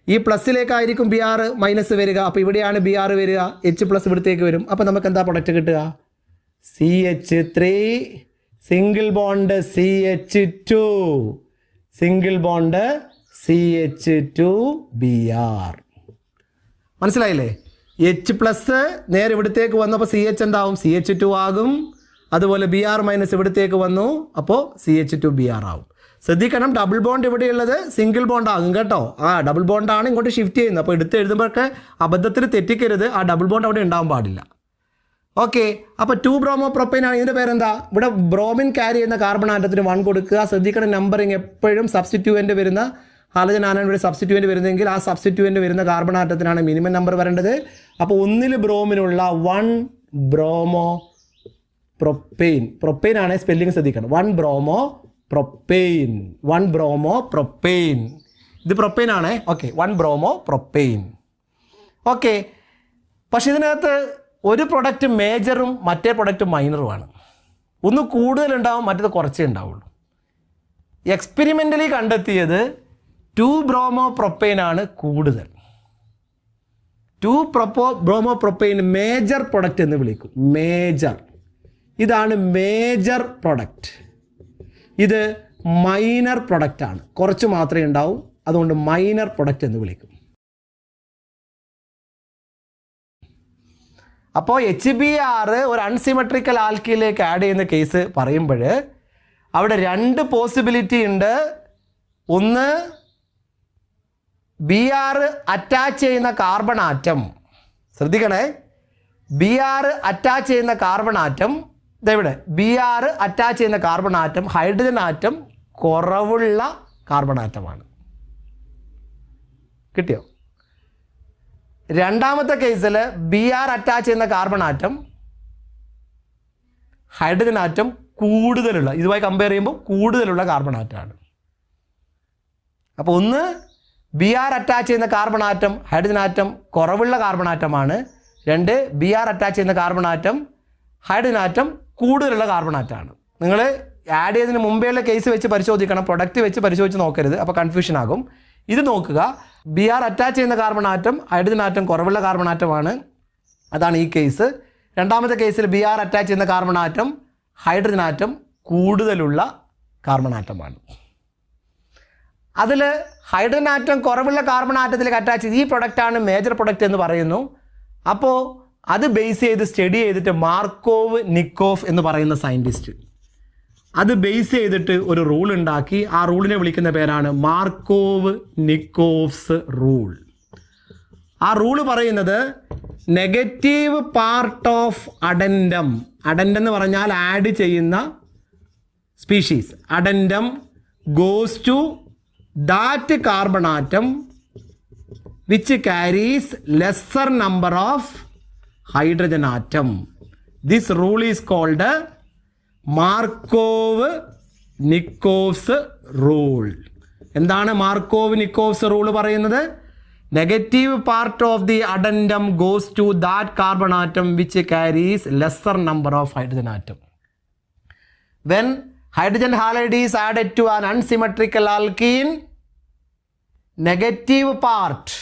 ഈ പ്ലസ്സിലേക്കായിരിക്കും Br മൈനസ് വരിക. അപ്പോൾ ഇവിടെയാണ് Br വരിക, H+ ഇവിടത്തേക്ക് വരും. അപ്പോൾ നമുക്ക് എന്താ പ്രൊഡക്റ്റ് കിട്ടുക? CH3 single bond CH2 single bond CH2Br. മനസ്സിലായില്ലേ? H+ നേരെ ഇവിടത്തേക്ക് വന്നു, അപ്പോൾ CH എന്താവും? CH2 ആകും. അതുപോലെ Br- ഇവിടത്തേക്ക് വന്നു, അപ്പോൾ CH2Br ആവും. ശ്രദ്ധിക്കണം, ഡബിൾ ബോണ്ട് ഇവിടെയുള്ളത് സിംഗിൾ ബോണ്ട് ആകും കേട്ടോ. ഡബിൾ ബോണ്ടാണ് ഇങ്ങോട്ട് ഷിഫ്റ്റ് ചെയ്യുന്നത്. അപ്പോൾ എടുത്ത് എഴുതുമ്പോഴൊക്കെ അബദ്ധത്തിൽ തെറ്റിക്കരുത്. ആ ഡബിൾ ബോണ്ട് അവിടെ ഉണ്ടാവാൻ പാടില്ല. ഓക്കെ, അപ്പോൾ 2 ബ്രോമോ പ്രൊപ്പൈൻ ആണ്. ഇതിൻ്റെ പേരെന്താ? ഇവിടെ ബ്രോമിൻ ക്യാരി ചെയ്യുന്ന കാർബൺ ആറ്റത്തിന് 1 കൊടുക്കുക. ശ്രദ്ധിക്കണം, നമ്പറിങ് എപ്പോഴും സബ്സ്റ്റിറ്റ്യൂവൻ്റ് വരുന്ന ഹാലജൻ ആനാണ് ഇവിടെ സബ്സ്റ്റിറ്റ്യൂവൻ്റ് വരുന്നതെങ്കിൽ ആ സബ്സ്റ്റിറ്റ്യൂവൻ്റ് വരുന്ന കാർബൺ ആറ്റത്തിനാണ് മിനിമം നമ്പർ വരേണ്ടത്. അപ്പോൾ 1 ബ്രോമിനുള്ള 1 ബ്രോമോ പ്രൊപ്പൈൻ. പ്രൊപ്പൈൻ ആണ് സ്പെല്ലിംഗ് ശ്രദ്ധിക്കണം. 1 ബ്രോമോ പ്രൊപ്പൈൻ. 1 bromo propyne. ഇത് പ്രൊപ്പൈൻ ആണ്. Okay, 1 bromo propyne. ഓക്കെ, പക്ഷെ ഇതിനകത്ത് ഒരു പ്രൊഡക്റ്റ് മേജറും മറ്റേ പ്രൊഡക്റ്റ് മൈനറുമാണ്. ഒന്ന് കൂടുതലുണ്ടാവും, മറ്റേത് കുറച്ചേ ഉണ്ടാവുള്ളൂ. എക്സ്പെരിമെൻ്റലി കണ്ടെത്തിയത് 2-bromopropane ആണ് കൂടുതൽ. 2-bromopropane മേജർ പ്രൊഡക്റ്റ് എന്ന് വിളിക്കും. മേജർ, ഇതാണ് മേജർ പ്രൊഡക്റ്റ്. ഇത് മൈനർ പ്രൊഡക്റ്റ് ആണ്, കുറച്ച് മാത്രമേ ഉണ്ടാവൂ, അതുകൊണ്ട് മൈനർ പ്രൊഡക്റ്റ് എന്ന് വിളിക്കും. അപ്പോൾ HBr ഒരു അൺസിമെട്രിക്കൽ ആൽക്കിയിലേക്ക് ആഡ് ചെയ്യുന്ന കേസ് പറയുമ്പോൾ അവിടെ 2 പോസിബിലിറ്റി ഉണ്ട്. ഒന്ന്, Br അറ്റാച്ച് ചെയ്യുന്ന കാർബൺ ആറ്റം, ശ്രദ്ധിക്കണേ, Br അറ്റാച്ച് ചെയ്യുന്ന കാർബൺ ആറ്റം ഇതെവിടെ, Br അറ്റാച്ച് ചെയ്യുന്ന കാർബൺ ആറ്റം ഹൈഡ്രജൻ ആറ്റം കുറവുള്ള കാർബൺ ആറ്റമാണ്. കിട്ടിയോ? രണ്ടാമത്തെ കേസിൽ Br അറ്റാച്ച് ചെയ്യുന്ന കാർബൺ ആറ്റം ഹൈഡ്രജൻ ആറ്റം കൂടുതലുള്ള, ഇതുമായി കമ്പയർ ചെയ്യുമ്പോൾ കൂടുതലുള്ള കാർബൺ ആറ്റമാണ്. അപ്പോൾ ഒന്ന്, Br അറ്റാച്ച് ചെയ്യുന്ന കാർബൺ ആറ്റം ഹൈഡ്രജൻ ആറ്റം കുറവുള്ള കാർബൺ ആറ്റമാണ്. 2, Br അറ്റാച്ച് ചെയ്യുന്ന കാർബൺ ആറ്റം ഹൈഡ്രജൻ ആറ്റം കൂടുതലുള്ള കാർബൺ ആറ്റമാണ്. നിങ്ങൾ ആഡ് ചെയ്തതിന് മുമ്പേയുള്ള കേസ് വെച്ച് പരിശോധിക്കണം, പ്രൊഡക്റ്റ് വെച്ച് പരിശോധിച്ച് നോക്കരുത്, അപ്പോൾ കൺഫ്യൂഷൻ ആകും. ഇത് നോക്കുക, Br അറ്റാച്ച് ചെയ്യുന്ന കാർബൺ ആറ്റം ഹൈഡ്രജൻ ആറ്റം കുറവുള്ള കാർബൺ ആറ്റമാണ്, അതാണ് ഈ കേസ്. രണ്ടാമത്തെ കേസിൽ Br അറ്റാച്ച് ചെയ്യുന്ന കാർബൺ ആറ്റം ഹൈഡ്രജൻ ആറ്റം കൂടുതലുള്ള കാർബൺ ആറ്റമാണ്. അതിൽ ഹൈഡ്രജൻ ആറ്റം കുറവുള്ള കാർബൺ ആറ്റത്തിലേക്ക് അറ്റാച്ച് ചെയ്ത് ഈ പ്രൊഡക്റ്റാണ് മേജർ പ്രൊഡക്റ്റ് എന്ന് പറയുന്നു. അപ്പോൾ അത് ബേസ് ചെയ്ത് സ്റ്റഡി ചെയ്തിട്ട് മാർക്കോവ് നിക്കോഫ് എന്ന് പറയുന്ന സയൻറ്റിസ്റ്റ് അത് ബേസ് ചെയ്തിട്ട് ഒരു റൂൾ ഉണ്ടാക്കി. ആ റൂളിനെ വിളിക്കുന്ന പേരാണ് മാർക്കോവ് നിക്കോഫ്സ് റൂൾ. ആ റൂള് പറയുന്നത് negative part of addendum, addendum എന്ന് പറഞ്ഞാൽ ആഡ് ചെയ്യുന്ന species, addendum goes to that carbon atom which carries lesser number of hydrogen atom. This rule is called Markovnikov's rule. എന്താണ് Markovnikov's rule പറയുന്നത്? Negative part of the addendum goes to that carbon atom which carries lesser number of hydrogen atom. When hydrogen halide is added to an unsymmetrical alkene, negative part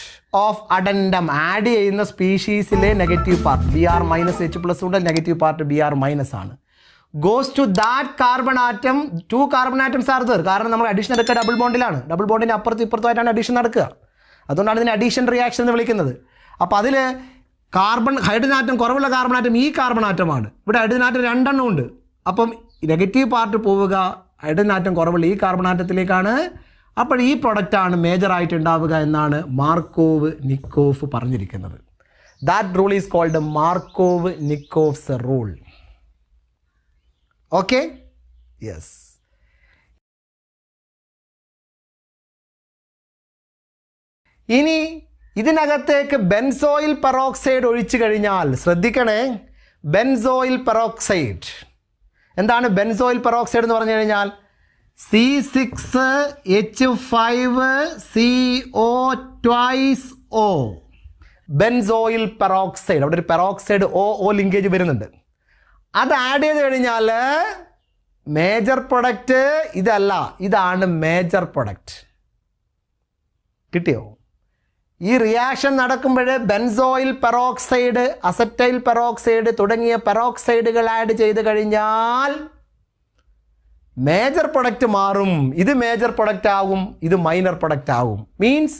of addendum add ചെയ്യുന്ന സ്പീഷീസിലെ negative part Br minus H+ ഉണ്ട്, negative part Br minus ആണ്. Goes to that carbon atom, 2 carbon atoms are there, കാരണം നമ്മൾ addition എടുക്കുക double ബോണ്ടിലാണ്, double ബോണ്ടിൻ്റെ അപ്പുറത്തും ഇപ്പുറത്തുമായിട്ടാണ് addition നടക്കുക, അതുകൊണ്ടാണ് ഇതിനെ അഡീഷൻ റിയാക്ഷൻ എന്ന് വിളിക്കുന്നത്. അപ്പോൾ അതിൽ ഹൈഡ്രജൻ ആറ്റം കുറവുള്ള കാർബൺ ആറ്റം ഈ കാർബൺ ആറ്റമാണ്. ഇവിടെ ഹൈഡ്രജൻ ആറ്റം 2 എണ്ണം ഉണ്ട്. അപ്പം നെഗറ്റീവ് പാർട്ട് പോവുക ഹൈഡ്രജൻ ആറ്റം കുറവുള്ള ഈ കാർബൺ ആറ്റത്തിലേക്കാണ്. അപ്പോൾ ഈ പ്രൊഡക്റ്റാണ് മേജറായിട്ട് ഉണ്ടാവുക എന്നാണ് മാർക്കോവ് നിക്കോഫ് പറഞ്ഞിരിക്കുന്നത്. That rule is called Markovnikov's rule. Okay, yes. ഇനി ഇതിനകത്തേക്ക് ബെൻസോയിൽ പെറോക്സൈഡ് ഒഴിച്ചു കഴിഞ്ഞാൽ ശ്രദ്ധിക്കണേ, ബെൻസോയിൽ പെറോക്സൈഡ് എന്താണ്? ബെൻസോയിൽ പെറോക്സൈഡ് എന്ന് പറഞ്ഞു കഴിഞ്ഞാൽ C6H5CO2O, ബെൻസോയിൽ പെറോക്സൈഡ്. അവിടെ ഒരു പെറോക്സൈഡ് O ലിങ്കേജ് വരുന്നുണ്ട്. അത് ആഡ് ചെയ്ത് കഴിഞ്ഞാൽ മേജർ പ്രൊഡക്റ്റ് ഇതല്ല, ഇതാണ് മേജർ പ്രൊഡക്റ്റ്. കിട്ടിയോ? ഈ റിയാക്ഷൻ നടക്കുമ്പോൾ ബെൻസോയിൽ പെറോക്സൈഡ്, അസറ്റൈൽ പെറോക്സൈഡ് തുടങ്ങിയ പെറോക്സൈഡുകൾ ആഡ് ചെയ്ത് കഴിഞ്ഞാൽ മേജർ പ്രൊഡക്റ്റ് മാറും. ഇത് മേജർ പ്രൊഡക്റ്റ് ആകും, ഇത് മൈനർ പ്രൊഡക്റ്റ് ആകും. മീൻസ്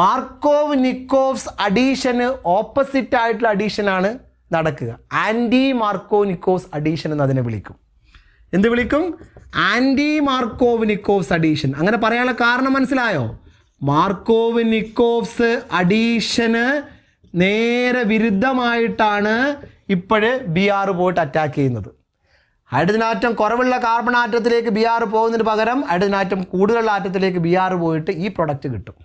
മാർക്കോവ് നിക്കോഫ്സ് അഡീഷന് ഓപ്പോസിറ്റ് ആയിട്ടുള്ള അഡീഷനാണ് നടക്കുക. ആൻറ്റി മാർക്കോവ് നിക്കോഫ്സ് അഡീഷൻ എന്ന് അതിനെ വിളിക്കും. എന്ത് വിളിക്കും? Anti Markovnikov's addition. അങ്ങനെ പറയാനുള്ള കാരണം മനസ്സിലായോ? മാർക്കോവ് നിക്കോഫ്സ് അഡീഷന് നേരെ വിരുദ്ധമായിട്ടാണ് ഇപ്പോഴ് Br പോയിട്ട് അറ്റാക്ക് ചെയ്യുന്നത്. ഹൈഡ്രജൻ ആറ്റം കുറവുള്ള കാർബൺ ആറ്റത്തിലേക്ക് Br പോകുന്നതിന് പകരം ഹൈഡ്രജൻ ആറ്റം കൂടുതലുള്ള ആറ്റത്തിലേക്ക് Br പോയിട്ട് ഈ പ്രൊഡക്റ്റ് കിട്ടും.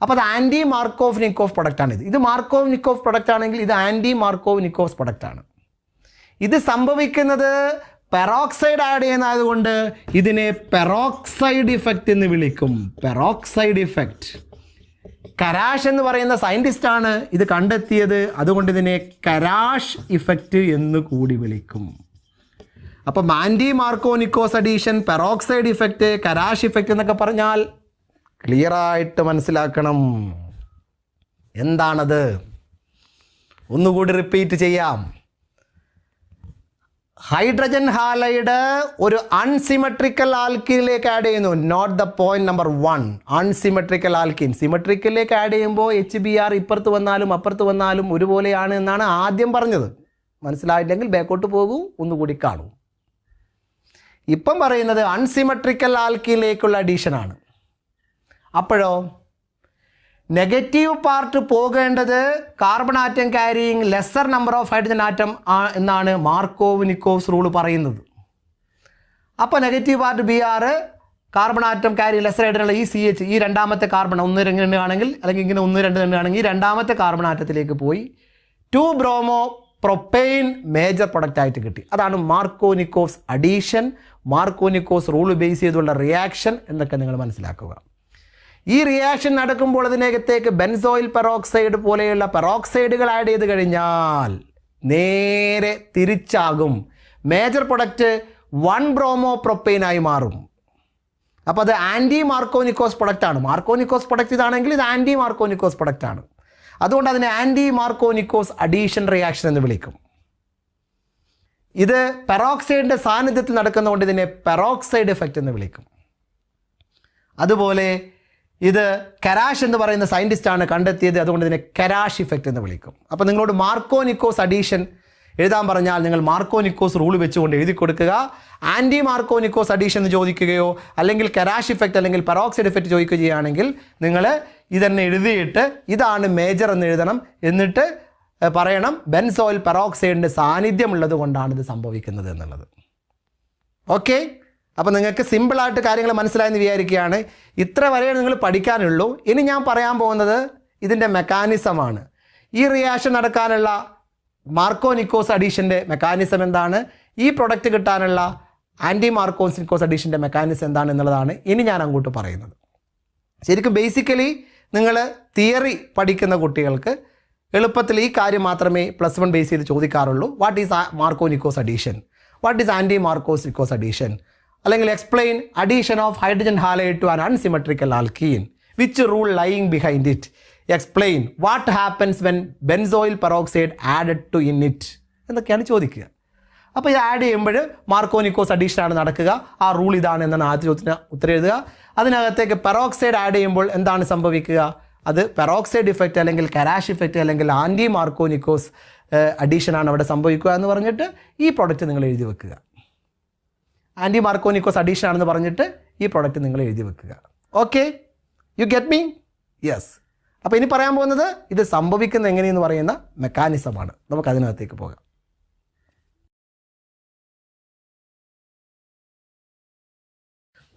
അപ്പോൾ അത് ആൻറ്റി മാർക്കോവ് നിക്കോഫ് പ്രൊഡക്റ്റാണ്. ഇത് മാർക്കോവ് നിക്കോഫ് പ്രൊഡക്റ്റ് ആണെങ്കിൽ ഇത് ആൻറ്റി മാർക്കോവ് നിക്കോഫ് പ്രൊഡക്റ്റ് ആണ്. ഇത് സംഭവിക്കുന്നത് പെറോക്സൈഡ് ആഡ് ചെയ്യുന്നതുകൊണ്ട് ഇതിനെ പെറോക്സൈഡ് ഇഫക്റ്റ് എന്ന് വിളിക്കും. Peroxide effect. കരാഷ് എന്ന് പറയുന്ന സയൻറ്റിസ്റ്റാണ് ഇത് കണ്ടെത്തിയത്, അതുകൊണ്ട് ഇതിനെ കരാഷ് ഇഫക്റ്റ് എന്ന് കൂടി വിളിക്കും. അപ്പം anti Markovnikov's addition, peroxide effect, Kharasch effect എന്നൊക്കെ പറഞ്ഞാൽ ക്ലിയറായിട്ട് മനസ്സിലാക്കണം. എന്താണത്? ഒന്നുകൂടി റിപ്പീറ്റ് ചെയ്യാം. ഹൈഡ്രജൻ ഹാലൈഡ് ഒരു അൺസിമെട്രിക്കൽ ആൽക്കീനിലേക്ക് ആഡ് ചെയ്യുന്നു. Note the point number 1. Unsymmetrical alkene. സിമെട്രിക്കലിലേക്ക് ആഡ് ചെയ്യുമ്പോൾ HBr ഇപ്പുറത്ത് വന്നാലും അപ്പുറത്ത് വന്നാലും ഒരുപോലെയാണ് എന്നാണ് ആദ്യം പറഞ്ഞത്. മനസ്സിലായില്ലെങ്കിൽ ബാക്കോട്ട് പോകൂ, ഒന്നുകൂടി കാണൂ. ഇപ്പം പറയുന്നത് അൺസിമെട്രിക്കൽ ആൽക്കീനിലേക്കുള്ള അഡീഷനാണ്. അപ്പോഴോ നെഗറ്റീവ് പാർട്ട് പോകേണ്ടത് carbon atom carrying lesser number of hydrogen atom എന്നാണ് മാർക്കോവ്-നിക്കോവ്സ് റൂൾ പറയുന്നത്. അപ്പോൾ negative part Br carbon atom carry lesser ആയിട്ടുള്ള ഈ CH, ഈ രണ്ടാമത്തെ കാർബൺ 1 2 ആണെങ്കിൽ അല്ലെങ്കിൽ ഇങ്ങനെ 1 2 ആണെങ്കിൽ ഈ രണ്ടാമത്തെ കാർബൺ ആറ്റത്തിലേക്ക് പോയി 2-ബ്രോമോ പ്രൊപ്പെയിൻ മേജർ പ്രൊഡക്റ്റ് ആയിട്ട് കിട്ടി. അതാണ് മാർക്കോ-നിക്കോവ്സ് അഡീഷൻ, മാർക്കോ-നിക്കോവ്സ് റൂൾ ബേസ് ചെയ്തുള്ള റിയാക്ഷൻ എന്നൊക്കെ നിങ്ങൾ മനസ്സിലാക്കുക. ഈ റിയാക്ഷൻ നടക്കുമ്പോൾ അതിനകത്തേക്ക് ബെൻസോയിൽ പെറോക്സൈഡ് പോലെയുള്ള പെറോക്സൈഡുകൾ ആഡ് ചെയ്ത് കഴിഞ്ഞാൽ നേരെ തിരിച്ചാകും. മേജർ പ്രൊഡക്റ്റ് 1-ബ്രോമോ പ്രൊപ്പെയിനായി മാറും. അപ്പോൾ അത് ആൻറ്റി മാർക്കോ-നിക്കോവ്സ് പ്രൊഡക്റ്റാണ്. മാർക്കോ-നിക്കോവ്സ് പ്രൊഡക്റ്റ് ഇതാണെങ്കിൽ ഇത് ആൻറ്റി മാർക്കോ-നിക്കോവ്സ് പ്രൊഡക്റ്റാണ്. അതുകൊണ്ട് അതിനെ ആൻറ്റി മാർക്കോ-നിക്കോവ്സ് അഡീഷൻ റിയാക്ഷൻ എന്ന് വിളിക്കും. ഇത് പെറോക്സൈഡിൻ്റെ സാന്നിധ്യത്തിൽ നടക്കുന്നതുകൊണ്ട് ഇതിനെ പെറോക്സൈഡ് എഫക്റ്റ് എന്ന് വിളിക്കും. അതുപോലെ ഇത് കരാഷ് എന്ന് പറയുന്ന സയൻറ്റിസ്റ്റാണ് കണ്ടെത്തിയത്. അതുകൊണ്ട് ഇതിനെ കരാഷ് ഇഫക്റ്റ് എന്ന് വിളിക്കും. അപ്പോൾ നിങ്ങളോട് മാർക്കോ-നിക്കോവ്സ് അഡീഷൻ എഴുതാൻ പറഞ്ഞാൽ നിങ്ങൾ മാർക്കോ-നിക്കോവ്സ് റൂൾ വെച്ചുകൊണ്ട് എഴുതി കൊടുക്കുക. ആൻറ്റി മാർക്കോ-നിക്കോവ്സ് അഡീഷൻ എന്ന് ചോദിക്കുകയോ അല്ലെങ്കിൽ കരാഷ് ഇഫക്റ്റ് അല്ലെങ്കിൽ പെറോക്സൈഡ് ഇഫക്റ്റ് ചോദിക്കുകയോ ചെയ്യുകയാണെങ്കിൽ നിങ്ങൾ ഇതന്നെ എഴുതിയിട്ട് ഇതാണ് മേജർ എന്ന് എഴുതണം. എന്നിട്ട് പറയണം ബെൻസോയിൽ പെറോക്സൈഡിൻ്റെ സാന്നിധ്യമുള്ളത് കൊണ്ടാണ് ഇത് സംഭവിക്കുന്നത് എന്നുള്ളത്. ഓക്കെ, അപ്പോൾ നിങ്ങൾക്ക് സിമ്പിളായിട്ട് കാര്യങ്ങൾ മനസ്സിലായെന്ന് വിചാരിക്കുകയാണ്. ഇത്ര വരെയാണ് നിങ്ങൾ പഠിക്കാനുള്ളൂ. ഇനി ഞാൻ പറയാൻ പോകുന്നത് ഇതിൻ്റെ മെക്കാനിസമാണ്. ഈ റിയാക്ഷൻ നടക്കാനുള്ള മാർക്കോ-നിക്കോവ്സ് അഡീഷൻ്റെ മെക്കാനിസം എന്താണ്, ഈ പ്രൊഡക്റ്റ് കിട്ടാനുള്ള ആൻറ്റി മാർക്കോ-നിക്കോവ്സ് അഡീഷൻ്റെ മെക്കാനിസം എന്താണ് എന്നുള്ളതാണ് ഇനി ഞാൻ അങ്ങോട്ട് പറയുന്നത്. ശരിക്കും ബേസിക്കലി നിങ്ങൾ തിയറി പഠിക്കുന്ന കുട്ടികൾക്ക് എളുപ്പത്തിൽ ഈ കാര്യം മാത്രമേ +1 ബേസ് ചെയ്ത് ചോദിക്കാറുള്ളൂ. What is Markovnikov's addition, what is anti Markovnikov's addition, അല്ലെങ്കിൽ explain addition of hydrogen halide to an unsymmetrical alkene, which rule lying behind it, explain what happens when benzoyl peroxide added to in it എന്നൊക്കെയാണ് ചോദിക്കുക. അപ്പോൾ ഇത് add ചെയ്യുമ്പോൾ മാർക്കോ-നിക്കോവ്സ് അഡീഷനാണ് നടക്കുക. ആ rule ഇതാണ് എന്നാണ് ആദ്യ ചോദ്യത്തിന് ഉത്തരം എഴുതുക. അതിനകത്തേക്ക് പെറോക്സൈഡ് ആഡ് ചെയ്യുമ്പോൾ എന്താണ് സംഭവിക്കുക, അത് പെറോക്സൈഡ് ഇഫക്റ്റ് അല്ലെങ്കിൽ കരാഷ് ഇഫക്റ്റ് അല്ലെങ്കിൽ ആൻറ്റി മാർക്കോ-നിക്കോവ്സ് അഡീഷനാണ് അവിടെ സംഭവിക്കുക എന്ന് പറഞ്ഞിട്ട് ഈ പ്രൊഡക്റ്റ് നിങ്ങൾ എഴുതി വെക്കുക. ആൻറ്റി മാർക്കോ-നിക്കോവ്സ് അഡീഷൻ ആണെന്ന് പറഞ്ഞിട്ട് ഈ പ്രൊഡക്റ്റ് നിങ്ങൾ എഴുതി വെക്കുക. Okay, U get me? Yes. അപ്പോൾ ഇനി പറയാൻ പോകുന്നത് ഇത് സംഭവിക്കുന്ന എങ്ങനെയെന്ന് പറയുന്ന മെക്കാനിസമാണ്. നമുക്ക് അതിനകത്തേക്ക് പോകാം.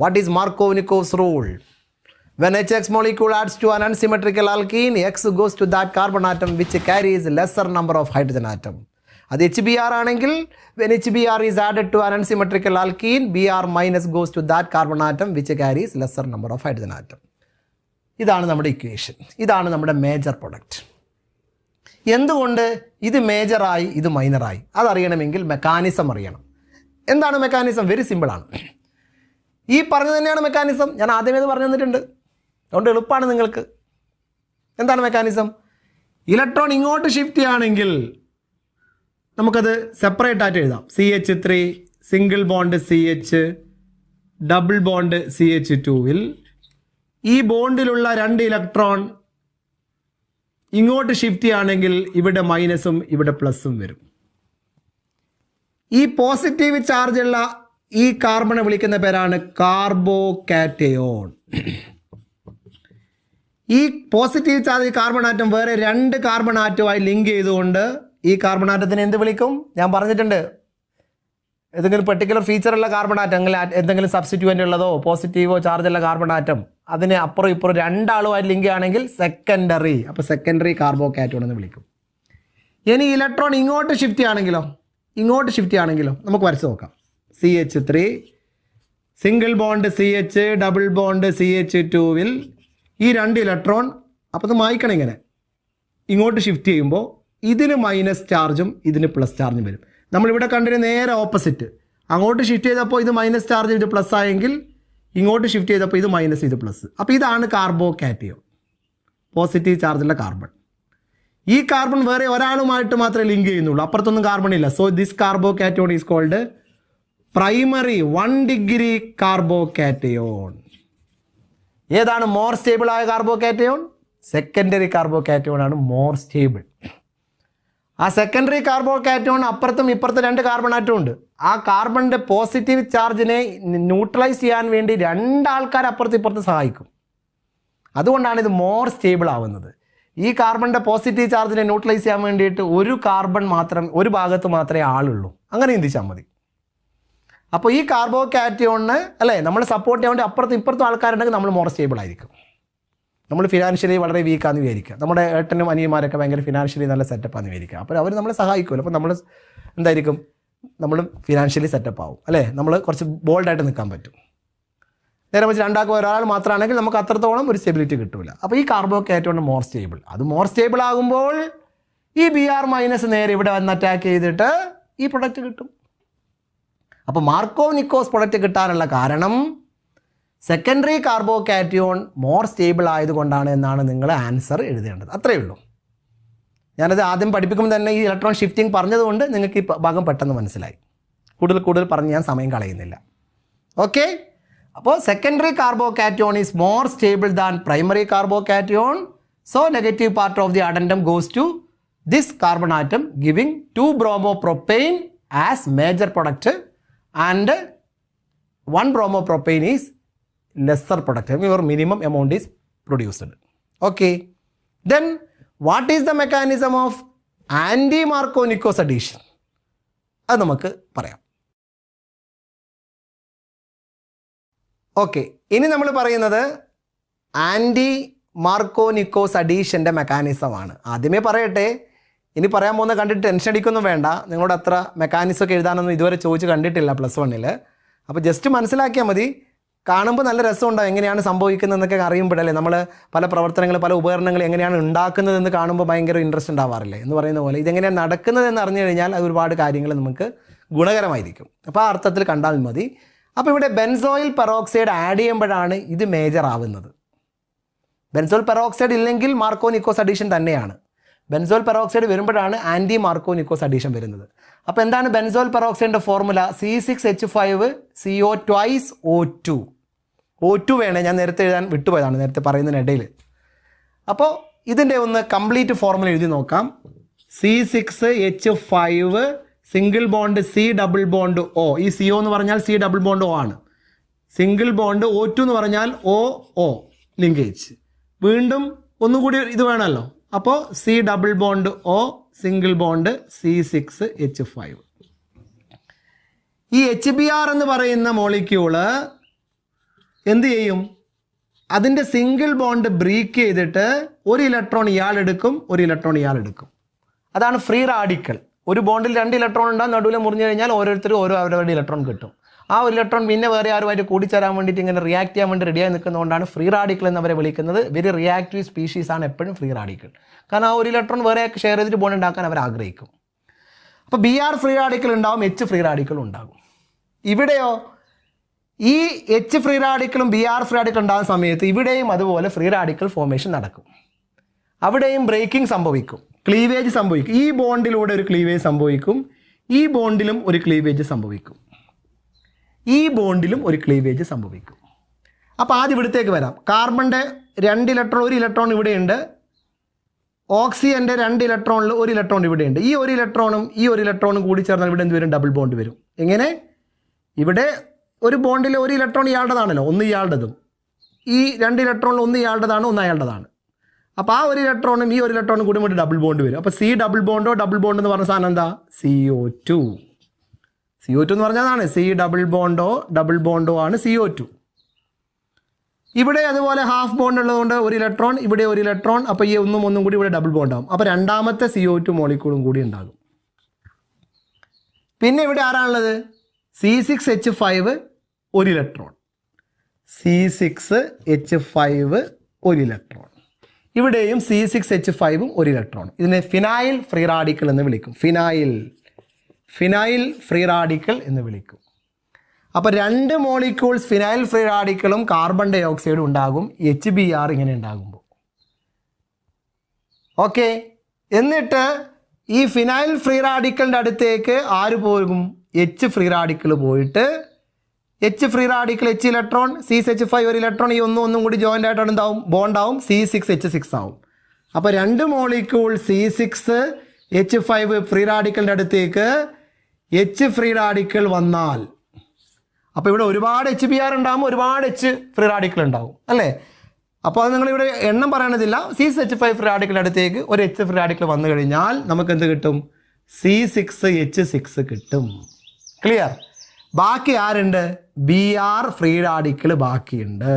What is Markov-Nikovs rule? When HX molecule adds to an unsymmetrical alkene, X goes to that carbon atom which carries lesser number of hydrogen atom. അത് HBr ആണെങ്കിൽ when HBr is added to an unsymmetrical alkene, Br minus goes to that carbon atom which carries lesser number of hydrogen atom. ഇതാണ് നമ്മുടെ equation. ഇതാണ് നമ്മുടെ major product. എന്തുകൊണ്ട് ഇത് മേജറായി ഇത് മൈനറായി അതറിയണമെങ്കിൽ mechanism അറിയണം. എന്താണ് മെക്കാനിസം? വെരി സിമ്പിളാണ്. ഈ പറഞ്ഞത് തന്നെയാണ് മെക്കാനിസം. ഞാൻ ആദ്യമേ ഇത് പറഞ്ഞു തന്നിട്ടുണ്ട്, അതുകൊണ്ട് എളുപ്പമാണ് നിങ്ങൾക്ക്. എന്താണ് മെക്കാനിസം? ഇലക്ട്രോൺ ഇങ്ങോട്ട് ഷിഫ്റ്റ് ചെയ്യുകയാണെങ്കിൽ നമുക്കത് സെപ്പറേറ്റ് ആയിട്ട് എഴുതാം. CH3 single bond CH, double bond CH2വിൽ ഈ ബോണ്ടിലുള്ള 2 ഇലക്ട്രോൺ ഇങ്ങോട്ട് ഷിഫ്റ്റ് ചെയ്യുകയാണെങ്കിൽ ഇവിടെ മൈനസും ഇവിടെ പ്ലസും വരും. ഈ പോസിറ്റീവ് ചാർജുള്ള ഈ കാർബണെ വിളിക്കുന്ന പേരാണ് കാർബോകാറ്റയോൺ. ഈ പോസിറ്റീവ് ചാർജ് കാർബൺ ആറ്റം വേറെ 2 കാർബൺ ആറ്റവുമായി ലിങ്ക് ചെയ്തുകൊണ്ട് ഈ കാർബൺ ആറ്റത്തിനെ എന്ത് വിളിക്കും? ഞാൻ പറഞ്ഞിട്ടുണ്ട്, ഏതെങ്കിലും പെർട്ടിക്കുലർ ഫീച്ചറുള്ള കാർബൺ ആറ്റം, എന്തെങ്കിലും സബ്സ്റ്റിറ്റ്യൂവൻ്റ് ഉള്ളതോ പോസിറ്റീവോ ചാർജുള്ള കാർബൺ ആറ്റം അതിന് അപ്പുറം ഇപ്പുറം 2 ആളുമായി ലിങ്ക് ആണെങ്കിൽ സെക്കൻഡറി. അപ്പോൾ സെക്കൻഡറി കാർബോകാറ്റയോൺ എന്ന് വിളിക്കും. ഇനി ഇലക്ട്രോൺ ഇങ്ങോട്ട് ഷിഫ്റ്റ് ചെയ്യുകയാണെങ്കിലോ നമുക്ക് വരച്ച് നോക്കാം. CH3 single bond CH, double bond CH2വിൽ ഈ 2 ഇലക്ട്രോൺ, അപ്പോൾ അത് മായ്ക്കണം, ഇങ്ങനെ ഇങ്ങോട്ട് ഷിഫ്റ്റ് ചെയ്യുമ്പോൾ ഇതിന് മൈനസ് ചാർജും ഇതിന് പ്ലസ് ചാർജും വരും. നമ്മളിവിടെ കണ്ടിന് നേരെ ഓപ്പോസിറ്റ്. അങ്ങോട്ട് ഷിഫ്റ്റ് ചെയ്തപ്പോൾ ഇത് മൈനസ് ചാർജ് ഇത് പ്ലസ് ആയെങ്കിൽ ഇങ്ങോട്ട് ഷിഫ്റ്റ് ചെയ്തപ്പോൾ ഇത് മൈനസ് ഇത് പ്ലസ്. അപ്പോൾ ഇതാണ് കാർബോകാറ്റയോൺ, പോസിറ്റീവ് ചാർജുള്ള കാർബൺ. ഈ കാർബൺ വേറെ ഒരാളുമായിട്ട് മാത്രമേ ലിങ്ക് ചെയ്യുന്നുള്ളൂ, അപ്പുറത്തൊന്നും കാർബൺ ഇല്ല. So this carbocation is called primary 1 degree carbocation. ഏതാണ് മോർ സ്റ്റേബിൾ ആയ കാർബോകാറ്റയോൺ? സെക്കൻഡറി കാർബോകാറ്റയോൺ ആണ് മോർ സ്റ്റേബിൾ. ആ സെക്കൻഡറി കാർബോകാറ്റയോൺ അപ്പുറത്തും ഇപ്പുറത്തും 2 കാർബൺ ആറ്റം ഉണ്ട്. ആ കാർബണിൻ്റെ പോസിറ്റീവ് ചാർജിനെ ന്യൂട്രലൈസ് ചെയ്യാൻ വേണ്ടി 2 ആൾക്കാർ അപ്പുറത്തും ഇപ്പുറത്തും സഹായിക്കും. അതുകൊണ്ടാണ് ഇത് മോർ സ്റ്റേബിൾ ആവുന്നത്. ഈ കാർബണിൻ്റെ പോസിറ്റീവ് ചാർജിനെ ന്യൂട്രലൈസ് ചെയ്യാൻ വേണ്ടിയിട്ട് ഒരു കാർബൺ മാത്രം, ഒരു ഭാഗത്ത് മാത്രമേ ആളുള്ളൂ. അങ്ങനെ ചിന്തിച്ചാൽ മതി. അപ്പോൾ ഈ കാർബോകാറ്റയോണിന് അല്ലേ നമ്മൾ സപ്പോർട്ട് ചെയ്യാൻ വേണ്ടി അപ്പുറത്തും ഇപ്പുറത്തും ആൾക്കാരുണ്ടെങ്കിൽ നമ്മൾ മോർ സ്റ്റേബിൾ ആയിരിക്കും. നമ്മൾ ഫിനാൻഷ്യലി വളരെ വീക്കാന്ന് വിചാരിക്കുക, നമ്മുടെ ഏട്ടനും അനിയന്മാരൊക്കെ ഭയങ്കര ഫിനാൻഷ്യലി നല്ല സെറ്റപ്പാന്ന് വിചാരിക്കുക. അപ്പോൾ അവർ നമ്മളെ സഹായിക്കുമല്ലോ. അപ്പോൾ നമ്മൾ എന്തായിരിക്കും, നമ്മൾ ഫിനാൻഷ്യലി സെറ്റപ്പ് ആവും അല്ലേ, നമ്മൾ കുറച്ച് ബോൾഡായിട്ട് നിൽക്കാൻ പറ്റും. നേരെ വെച്ച് 2 ആൾക്ക് ഒരാൾ മാത്രമാണെങ്കിൽ നമുക്ക് അത്രത്തോളം ഒരു സ്റ്റെബിലിറ്റി കിട്ടില്ല. അപ്പോൾ ഈ കാർബോകാറ്റയോൺ മോർ സ്റ്റേബിൾ. അത് മോർ സ്റ്റേബിൾ ആകുമ്പോൾ ഈ Br- നേരെ ഇവിടെ വന്ന് അറ്റാക്ക് ചെയ്തിട്ട് ഈ പ്രൊഡക്റ്റ് കിട്ടും. അപ്പോൾ മാർക്കോവ് നിക്കോസ് പ്രൊഡക്റ്റ് കിട്ടാനുള്ള കാരണം സെക്കൻഡറി കാർബോകാറ്റയോൺ മോർ സ്റ്റേബിൾ ആയതുകൊണ്ടാണ് എന്നാണ് നിങ്ങൾ ആൻസർ എഴുതേണ്ടത്. അത്രയേ ഉള്ളൂ. ഞാനത് ആദ്യം പഠിപ്പിക്കുമ്പോൾ തന്നെ ഈ ഇലക്ട്രോൺ ഷിഫ്റ്റിംഗ് പറഞ്ഞതുകൊണ്ട് നിങ്ങൾക്ക് ഈ ഭാഗം പെട്ടെന്ന് മനസ്സിലായി. കൂടുതൽ പറഞ്ഞ് ഞാൻ സമയം കളയുന്നില്ല. ഓക്കെ, അപ്പോൾ secondary carbocation is more stable than primary carbocation. So negative part of the addendum goes to this carbon atom giving 2 bromopropane as major product and 1 bromopropane is lesser product, your minimum amount is produced. Okay, then what is the mechanism of anti-Markovnikos addition? അത് നമുക്ക് പറയാം. Okay, ഇനി നമ്മൾ പറയുന്നത് anti മാർക്കോനിക്കോസ് അഡീഷൻ്റെ മെക്കാനിസമാണ്. ആദ്യമേ പറയട്ടെ, ഇനി പറയാൻ പോകുന്ന കണ്ടിട്ട് ടെൻഷൻ അടിക്കൊന്നും വേണ്ട. നിങ്ങളോട് അത്ര മെക്കാനിസം ഒക്കെ എഴുതാനൊന്നും ഇതുവരെ ചോദിച്ച് കണ്ടിട്ടില്ല +1. അപ്പോൾ ജസ്റ്റ് മനസ്സിലാക്കിയാൽ മതി. കാണുമ്പോൾ നല്ല രസമുണ്ടാകും, എങ്ങനെയാണ് സംഭവിക്കുന്നതെന്നൊക്കെ അറിയുമ്പോഴല്ലേ നമ്മൾ പല പ്രവർത്തനങ്ങൾ, പല ഉപകരണങ്ങൾ എങ്ങനെയാണ് ഉണ്ടാക്കുന്നതെന്ന് കാണുമ്പോൾ ഭയങ്കര ഇൻട്രസ്റ്റ് ഉണ്ടാവാറില്ലേ എന്ന് പറയുന്ന പോലെ ഇതെങ്ങനെയാണ് നടക്കുന്നതെന്ന് അറിഞ്ഞു കഴിഞ്ഞാൽ അത് ഒരുപാട് കാര്യങ്ങൾ നമുക്ക് ഗുണകരമായിരിക്കും. അപ്പോൾ ആ അർത്ഥത്തിൽ കണ്ടാൽ മതി. അപ്പോൾ ഇവിടെ ബെൻസോയിൽ പെറോക്സൈഡ് ആഡ് ചെയ്യുമ്പോഴാണ് ഇത് മേജർ ആവുന്നത്. ബെൻസോയിൽ പെറോക്സൈഡ് ഇല്ലെങ്കിൽ മാർക്കോനിക്കോസ് അഡീഷൻ തന്നെയാണ്. ബെൻസോയിൽ പെറോക്സൈഡ് വരുമ്പോഴാണ് ആൻറ്റി മാർക്കോനിക്കോസ് അഡീഷൻ വരുന്നത്. അപ്പോൾ എന്താണ് benzoyl പെറോക്സൈഡിൻ്റെ formula? C6H5CO twice O2. O2 വേണേ, ഞാൻ നേരത്തെ എഴുതാൻ വിട്ടുപോയതാണ് നേരത്തെ പറയുന്നതിനിടയിൽ. അപ്പോൾ ഇതിൻ്റെ ഒന്ന് കംപ്ലീറ്റ് ഫോർമുല എഴുതി നോക്കാം. C6H5 single bond C double bond O. ഈ CO എന്ന് പറഞ്ഞാൽ C ഡബിൾ ബോണ്ട് O ആണ്. സിംഗിൾ ബോണ്ട് O2 എന്ന് പറഞ്ഞാൽ OO ലിങ്കേജ്. വീണ്ടും ഒന്നുകൂടി ഇത് വേണമല്ലോ. അപ്പോൾ C double bond O single bond C6H5. ഈ HBr എന്ന് പറയുന്ന മോളിക്യൂള് എന്ത് ചെയ്യും? അതിൻ്റെ സിംഗിൾ ബോണ്ട് ബ്രേക്ക് ചെയ്തിട്ട് ഒരു ഇലക്ട്രോൺ ഇയാളെടുക്കും, ഒരു ഇലക്ട്രോൺ ഇയാളെടുക്കും. അതാണ് ഫ്രീ റാഡിക്കൽ. ഒരു ബോണ്ടിൽ 2 ഇലക്ട്രോൺ ഉണ്ടാകും, നടുവിൽ മുറിഞ്ഞു കഴിഞ്ഞാൽ ഓരോരുത്തരും അവരവരുടെ ഇലക്ട്രോൺ കിട്ടും. ആ ഒരു ഇലക്ട്രോൺ പിന്നെ വേറെ ആരുമായിട്ട് കൂടിച്ചേരാൻ വേണ്ടിയിട്ട് ഇങ്ങനെ റിയാക്ട് ചെയ്യാൻ വേണ്ടി റെഡിയായി നിൽക്കുന്നതുകൊണ്ടാണ് ഫ്രീ റാഡിക്കൽ എന്നവരെ വിളിക്കുന്നത്. വെരി റിയാക്റ്റീവ് സ്പീഷീസ് ആണ് എപ്പോഴും ഫ്രീ റാഡിക്കൽ. കാരണം ആ ഒരു ഇലക്ട്രോൺ വേറെ ഷെയർ ചെയ്തിട്ട് ബോണ്ട് ഉണ്ടാക്കാൻ അവർ ആഗ്രഹിക്കും. അപ്പോൾ Br ഫ്രീ റാഡിക്കൽ ഉണ്ടാവും, H ഫ്രീ റാഡിക്കൽ ഉണ്ടാകും. ഇവിടെയോ ഈ H ഫ്രീ റാഡിക്കലും Br ഫ്രീ റാഡിക്കൽ ഉണ്ടാകുന്ന സമയത്ത് ഇവിടെയും അതുപോലെ ഫ്രീ റാഡിക്കൽ ഫോർമേഷൻ നടക്കും. അവിടെയും ബ്രേക്കിംഗ് സംഭവിക്കും, ക്ലീവേജ് സംഭവിക്കും. ഈ ബോണ്ടിലൂടെ ഒരു ക്ലീവേജ് സംഭവിക്കും, ഈ ബോണ്ടിലും ഒരു ക്ലീവേജ് സംഭവിക്കും, ഈ ബോണ്ടിലും ഒരു ക്ലീവേജ് സംഭവിക്കും. അപ്പോൾ ആദ്യം ഇവിടത്തേക്ക് വരാം. കാർബണിൻ്റെ 2 ഇലക്ട്രോൺ, 1 ഇലക്ട്രോൺ ഇവിടെയുണ്ട്. ഓക്സിജൻ്റെ 2 ഇലക്ട്രോണിൽ 1 ഇലക്ട്രോൺ ഇവിടെയുണ്ട്. ഈ 1 ഇലക്ട്രോണും ഈ 1 ഇലക്ട്രോണും കൂടി ചേർന്നാൽ ഇവിടെ എന്ത് വരും? ഡബിൾ ബോണ്ട് വരും. എങ്ങനെ? ഇവിടെ ഒരു ബോണ്ടിൽ 1 ഇലക്ട്രോൺ ഇയാളുടേതാണല്ലോ, 1 ഇയാളുടേതും. ഈ 2 ഇലക്ട്രോണിൽ 1 ഇയാളുടേതാണ്, 1 അയാളുടേതാണ്. അപ്പോൾ ആ 1 ഇലക്ട്രോണും ഈ 1 ഇലക്ട്രോണും കൂടി ഇവിടെ ഡബിൾ ബോണ്ട് വരും. അപ്പോൾ C ഡബിൾ ബോണ്ടോ ഡബിൾ ബോണ്ട് എന്ന് പറഞ്ഞ സാധനം എന്താ? CO2. CO2 എന്ന് പറഞ്ഞതാണ് C ഡബിൾ ബോണ്ടോ ആണ് CO2. ഇവിടെ അതുപോലെ ഹാഫ് ബോണ്ട് ഉള്ളതുകൊണ്ട് 1 ഇലക്ട്രോൺ, ഇവിടെ 1 ഇലക്ട്രോൺ. അപ്പോൾ ഈ ഒന്നും കൂടി ഇവിടെ ഡബിൾ ബോണ്ട് ആകും. അപ്പോൾ രണ്ടാമത്തെ CO2 മോളിക്യൂളും കൂടി ഉണ്ടാകും. പിന്നെ ഇവിടെ ആരാണുള്ളത്? C6H5 1 electron, C6H5 1 electron. ഇവിടെയും C6H5 1 ഇലക്ട്രോൺ. ഇതിനെ ഫിനൈൽ ഫ്രീ റാഡിക്കൽ എന്ന് വിളിക്കും. ഫിനൈൽ ഫ്രീ റാഡിക്കൽ എന്ന് വിളിക്കും. അപ്പോൾ 2 മോളിക്യൂൾസ് ഫിനൈൽ ഫ്രീ റാഡിക്കലും കാർബൺ ഡൈ ഓക്സൈഡും ഉണ്ടാകും HBr ഇങ്ങനെ ഉണ്ടാകുമ്പോൾ. ഓക്കെ, എന്നിട്ട് ഈ ഫിനൈൽ ഫ്രീ റാഡിക്കലിൻ്റെ അടുത്തേക്ക് ആര് പോകും? H ഫ്രീ റാഡിക്കൽ പോയിട്ട് H free radical H electron CH5 ഒരു ഇലക്ട്രോൺ ഈ ഒന്നും കൂടി ജോയിൻ്റ് ആയിട്ടാണ് എന്താവും? ബോണ്ടാവും, C6H6 ആവും. അപ്പോൾ 2 മോളിക്യൂൾ C6H5 ഫ്രീ റാഡിക്കലിൻ്റെ അടുത്തേക്ക് H ഫ്രീ റാഡിക്കൽ വന്നാൽ അപ്പോൾ ഇവിടെ ഒരുപാട് HBr ഉണ്ടാകുമ്പോൾ ഒരുപാട് H ഫ്രീ റാഡിക്കൽ ഉണ്ടാവും അല്ലേ? അപ്പോൾ അത് നിങ്ങളിവിടെ എണ്ണം പറയണതില്ല. CH5 ഫ്രീ റാഡിക്കലിൻ്റെ അടുത്തേക്ക് ഒരു H ഫ്രീ റാഡിക്കൽ വന്നു കഴിഞ്ഞാൽ നമുക്ക് എന്ത് കിട്ടും? C6H6 കിട്ടും. ക്ലിയർ? ബാക്കി ആരുണ്ട്? Br ഫ്രീ റാഡിക്കൽ ബാക്കിയുണ്ട്.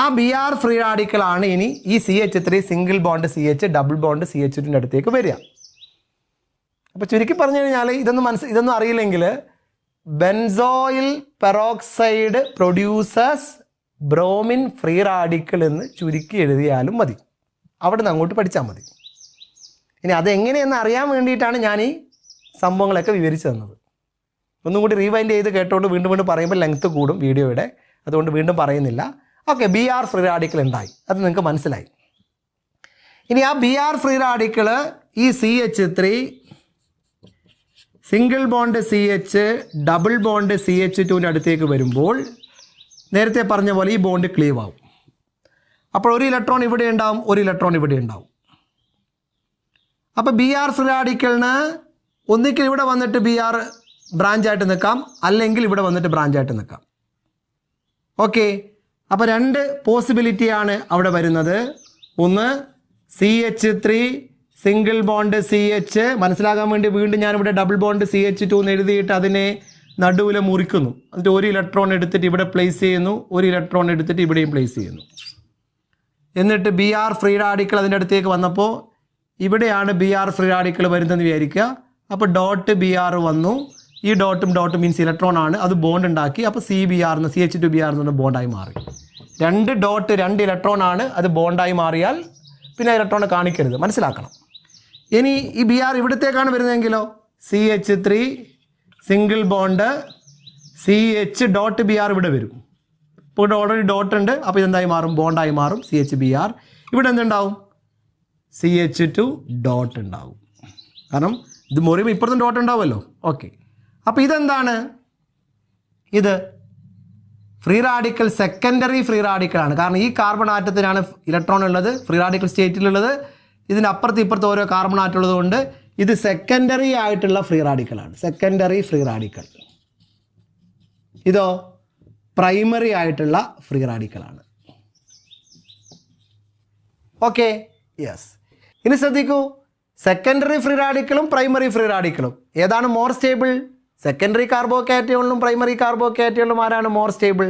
ആ Br ഫ്രീ റാഡിക്കലാണ് ഇനി ഈ CH3 single bond CH double bond CH2ൻ്റെ അടുത്തേക്ക് വരിക. അപ്പോൾ ചുരുക്കി പറഞ്ഞു കഴിഞ്ഞാൽ ഇതൊന്നും അറിയില്ലെങ്കിൽ benzoyl peroxide produces bromine free radical എന്ന് ചുരുക്കി എഴുതിയാലും മതി. അവിടെ നിന്ന് അങ്ങോട്ട് പഠിച്ചാൽ മതി. ഇനി അതെങ്ങനെയെന്ന് അറിയാൻ വേണ്ടിയിട്ടാണ് ഞാൻ ഈ സംഭവങ്ങളൊക്കെ വിവരിച്ചു തന്നത്. ഒന്നും കൂടി റീവൈൻഡ് ചെയ്ത് കേട്ടോണ്ട് വീണ്ടും പറയുമ്പോൾ ലെങ്ത്ത് കൂടും വീഡിയോയുടെ, അതുകൊണ്ട് വീണ്ടും പറയുന്നില്ല. ഓക്കെ, Br ഫ്രീ റാഡിക്കൽ ഉണ്ടായി, അത് നിങ്ങൾക്ക് മനസ്സിലായി. ഇനി ആ Br ഫ്രീ റാഡിക്കൽ ഈ CH3 single bond CH double bond CH2ൻ്റെ അടുത്തേക്ക് വരുമ്പോൾ നേരത്തെ പറഞ്ഞ പോലെ ഈ ബോണ്ട് ക്ലീവ് ആവും. അപ്പോൾ ഒരു ഇലക്ട്രോൺ ഇവിടെ ഉണ്ടാവും, ഒരു ഇലക്ട്രോൺ ഇവിടെ ഉണ്ടാവും. അപ്പോൾ Br ഫ്രീ റാഡിക്കലിന് ഒന്നിക്കൽ ഇവിടെ വന്നിട്ട് Br ബ്രാഞ്ചായിട്ട് നിൽക്കാം, അല്ലെങ്കിൽ ഇവിടെ വന്നിട്ട് ബ്രാഞ്ചായിട്ട് നിൽക്കാം. ഓക്കെ, അപ്പോൾ 2 പോസിബിലിറ്റിയാണ് അവിടെ വരുന്നത്. ഒന്ന് CH3 സിംഗിൾ ബോണ്ട് CH, മനസ്സിലാകാൻ വേണ്ടി വീണ്ടും ഞാനിവിടെ ഡബിൾ ബോണ്ട് CH2 എന്ന് എഴുതിയിട്ട് അതിനെ നടുവിൽ മുറിക്കുന്നു. എന്നിട്ട് ഒരു ഇലക്ട്രോൺ എടുത്തിട്ട് ഇവിടെ പ്ലേസ് ചെയ്യുന്നു, ഒരു ഇലക്ട്രോൺ എടുത്തിട്ട് ഇവിടെയും പ്ലേസ് ചെയ്യുന്നു. എന്നിട്ട് Br ഫ്രീ റാഡിക്കൽ അതിൻ്റെ അടുത്തേക്ക് വന്നപ്പോൾ ഇവിടെയാണ് Br ഫ്രീ റാഡിക്കൽ വരുന്നതെന്ന് വിചാരിക്കുക. അപ്പോൾ ഡോട്ട് Br വന്നു, ഈ ഡോട്ടും മീൻസ് ഇലക്ട്രോൺ ആണ്, അത് ബോണ്ട് ഉണ്ടാക്കി. അപ്പോൾ CBr എന്ന് CH2Br എന്ന് പറഞ്ഞ ബോണ്ടായി മാറി. 2 ഡോട്ട് 2 ഇലക്ട്രോൺ ആണ്, അത് ബോണ്ടായി മാറിയാൽ പിന്നെ ഇലക്ട്രോൺ കാണിക്കരുത്, മനസ്സിലാക്കണം. ഇനി ഈ Br ഇവിടത്തേക്കാണ് വരുന്നതെങ്കിലോ CH3 single bond CH dot Br ഇവിടെ വരും. ഇപ്പോൾ ഇവിടെ ഓൾറെഡി ഡോട്ട് ഉണ്ട്, അപ്പോൾ ഇതെന്തായി മാറും? ബോണ്ടായി മാറും, CHBr. ഇവിടെ എന്തുണ്ടാവും? CH2 ഡോട്ട് ഉണ്ടാവും. കാരണം ഇത് മുറിയുമ്പോൾ ഇപ്പുറത്തും ഡോട്ട് ഉണ്ടാവുമല്ലോ. ഓക്കെ, അപ്പോൾ ഇതെന്താണ്? ഇത് ഫ്രീ റാഡിക്കൽ സെക്കൻഡറി ഫ്രീ റാഡിക്കലാണ്. കാരണം ഈ കാർബൺ ആറ്റത്തിനാണ് ഇലക്ട്രോൺ ഉള്ളത്, ഫ്രീ റാഡിക്കൽ സ്റ്റേറ്റിലുള്ളത്. ഇതിന് ഇപ്പുറത്ത് ഓരോ കാർബൺ ആറ്റം ഉള്ളതുകൊണ്ട് ഇത് സെക്കൻഡറി ആയിട്ടുള്ള ഫ്രീ റാഡിക്കലാണ്, സെക്കൻഡറി ഫ്രീ റാഡിക്കൽ. ഇതോ പ്രൈമറി ആയിട്ടുള്ള ഫ്രീ റാഡിക്കലാണ്. Okay, yes. ഇനി ശ്രദ്ധിക്കൂ, സെക്കൻഡറി ഫ്രീ റാഡിക്കലും പ്രൈമറി ഫ്രീ റാഡിക്കലും ഏതാണ് മോർ സ്റ്റേബിൾ? സെക്കൻഡറി കാർബോകാറ്റയോണിലും പ്രൈമറി കാർബോകാറ്റയോണിലും ആരാണ് മോർ സ്റ്റേബിൾ?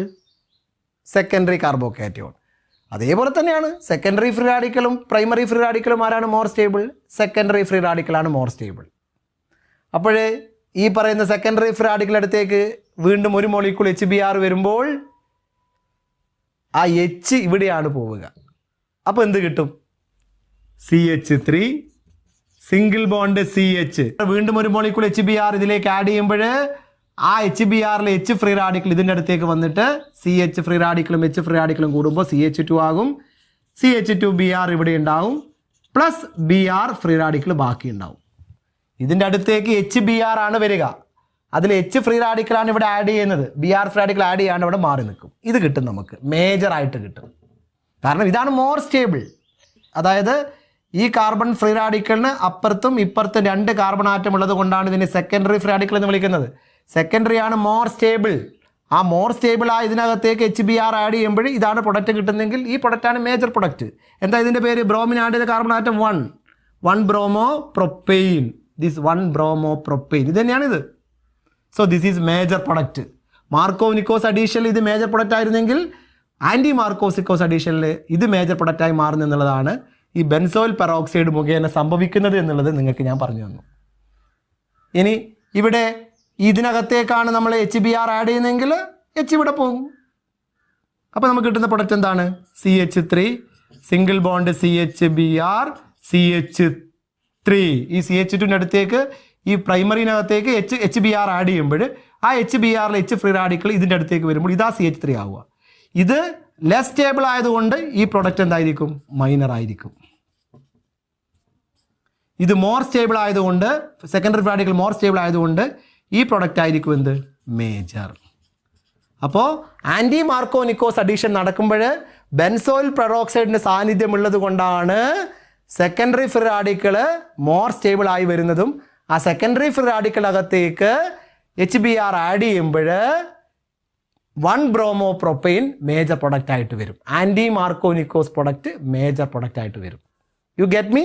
Secondary carbocation. അതേപോലെ തന്നെയാണ് സെക്കൻഡറി ഫ്രീ റാഡിക്കലും പ്രൈമറി ഫ്രീ റാഡിക്കലും ആരാണ് മോർ സ്റ്റേബിൾ? സെക്കൻഡറി ഫ്രീ റാഡിക്കലാണ് മോർ സ്റ്റേബിൾ. അപ്പോൾ ഈ പറയുന്ന സെക്കൻഡറി ഫ്രീ റാഡിക്കൽ അടുത്തേക്ക് വീണ്ടും ഒരു മോളിക്യൂൾ HBr വരുമ്പോൾ ആ H ഇവിടെയാണ് പോവുക. അപ്പോൾ എന്ത് കിട്ടും? CH3 single bond CH. വീണ്ടും ഒരു മോളിക്യൂൾ HBr ഇതിലേക്ക് ആഡ് ചെയ്യുമ്പോൾ ആ HBrലെ H ഫ്രീ റാഡിക്കൽ ഇതിൻ്റെ അടുത്തേക്ക് വന്നിട്ട് CH ഫ്രീ റാഡിക്കലും H ഫ്രീ റാഡിക്കലും കൂടുമ്പോൾ CH2 ആകും. CH2Br ഇവിടെ ഉണ്ടാവും, പ്ലസ് Br ഫ്രീ റാഡിക്കൽ ബാക്കി ഉണ്ടാവും. ഇതിൻ്റെ അടുത്തേക്ക് HBr ആണ് വരിക, അതിൽ H ഫ്രീ റാഡിക്കലാണ് ഇവിടെ ആഡ് ചെയ്യുന്നത്. Br ഫ്രീ റാഡിക്കൽ ആഡ് ചെയ്യാണ്ട് അവിടെ മാറി നിൽക്കും. ഇത് കിട്ടും നമുക്ക്, മേജറായിട്ട് കിട്ടും. കാരണം ഇതാണ് മോർ സ്റ്റേബിൾ. അതായത് ഈ കാർബൺ ഫ്രീ റാഡിക്കലിന് അപ്പുറത്തും ഇപ്പുറത്തും 2 കാർബൺ ആറ്റം ഉള്ളത് കൊണ്ടാണ് ഇതിനെ സെക്കൻഡറി ഫ്രീ റാഡിക്കൽ എന്ന് വിളിക്കുന്നത്. സെക്കൻഡറി ആണ് മോർ സ്റ്റേബിൾ. ആ മോർ സ്റ്റേബിൾ ആ ഇതിനകത്തേക്ക് HBr ആഡ് ചെയ്യുമ്പോൾ ഇതാണ് പ്രൊഡക്റ്റ് കിട്ടുന്നതെങ്കിൽ ഈ പ്രൊഡക്റ്റാണ് മേജർ പ്രൊഡക്റ്റ്. എന്താ ഇതിൻ്റെ പേര്? ബ്രോമിൻ ആഡ് ചെയ്ത carbon atom 1 bromopropane. This 1 bromopropane ഇത് തന്നെയാണിത്. So this is major product. Markovnikov's അഡീഷനിൽ ഇത് മേജർ പ്രൊഡക്റ്റ് ആയിരുന്നെങ്കിൽ ആൻറ്റി മാർക്കോവ് നിക്കോസ് അഡീഷനിൽ ഇത് മേജർ പ്രൊഡക്റ്റായി മാറുന്നു എന്നുള്ളതാണ് ഈ ബെൻസോയിൽ പെറോക്സൈഡ് മുഖേന സംഭവിക്കുന്നത് എന്നുള്ളത് നിങ്ങൾക്ക് ഞാൻ പറഞ്ഞു തന്നു. ഇനി ഇവിടെ ഇതിനകത്തേക്കാണ് നമ്മൾ HBr ആഡ് ചെയ്യുന്നതെങ്കിൽ H ഇവിടെ പോകും. അപ്പോൾ നമുക്ക് കിട്ടുന്ന പ്രൊഡക്റ്റ് എന്താണ്? CH3 single bond CHBr CH3. ഈ CH2ൻ്റെ അടുത്തേക്ക് ഈ പ്രൈമറിനകത്തേക്ക് HBr ആഡ് ചെയ്യുമ്പോൾ ആ HBrൽ H ഫ്രീ റാഡിക്കൽ ഇതിൻ്റെ അടുത്തേക്ക് വരുമ്പോൾ ഇതാ CH3 ആവുക. ഇത് ലെസ് സ്റ്റേബിൾ ആയതുകൊണ്ട് ഈ പ്രൊഡക്റ്റ് എന്തായിരിക്കും? മൈനർ ആയിരിക്കും. ഇത് മോർ സ്റ്റേബിൾ ആയതുകൊണ്ട്, secondary free radical more stable ആയതുകൊണ്ട് ഈ പ്രൊഡക്റ്റ് ആയിരിക്കും എന്ത്? മേജർ. അപ്പോൾ ആൻറ്റി മാർക്കോ നിക്കോസ് അഡീഷൻ നടക്കുമ്പോൾ ബെൻസോയിൽ പെറോക്സൈഡിൻ്റെ സാന്നിധ്യം ഉള്ളത് കൊണ്ടാണ് secondary free radical more stable ആയി വരുന്നതും ആ സെക്കൻഡറി ഫ്രീ റാഡിക്കലകത്തേക്ക് HBr ആഡ് ചെയ്യുമ്പോൾ 1-bromopropane മേജർ പ്രൊഡക്റ്റ് ആയിട്ട് വരും. Anti Markovnikov's product major product ആയിട്ട് വരും. You get me?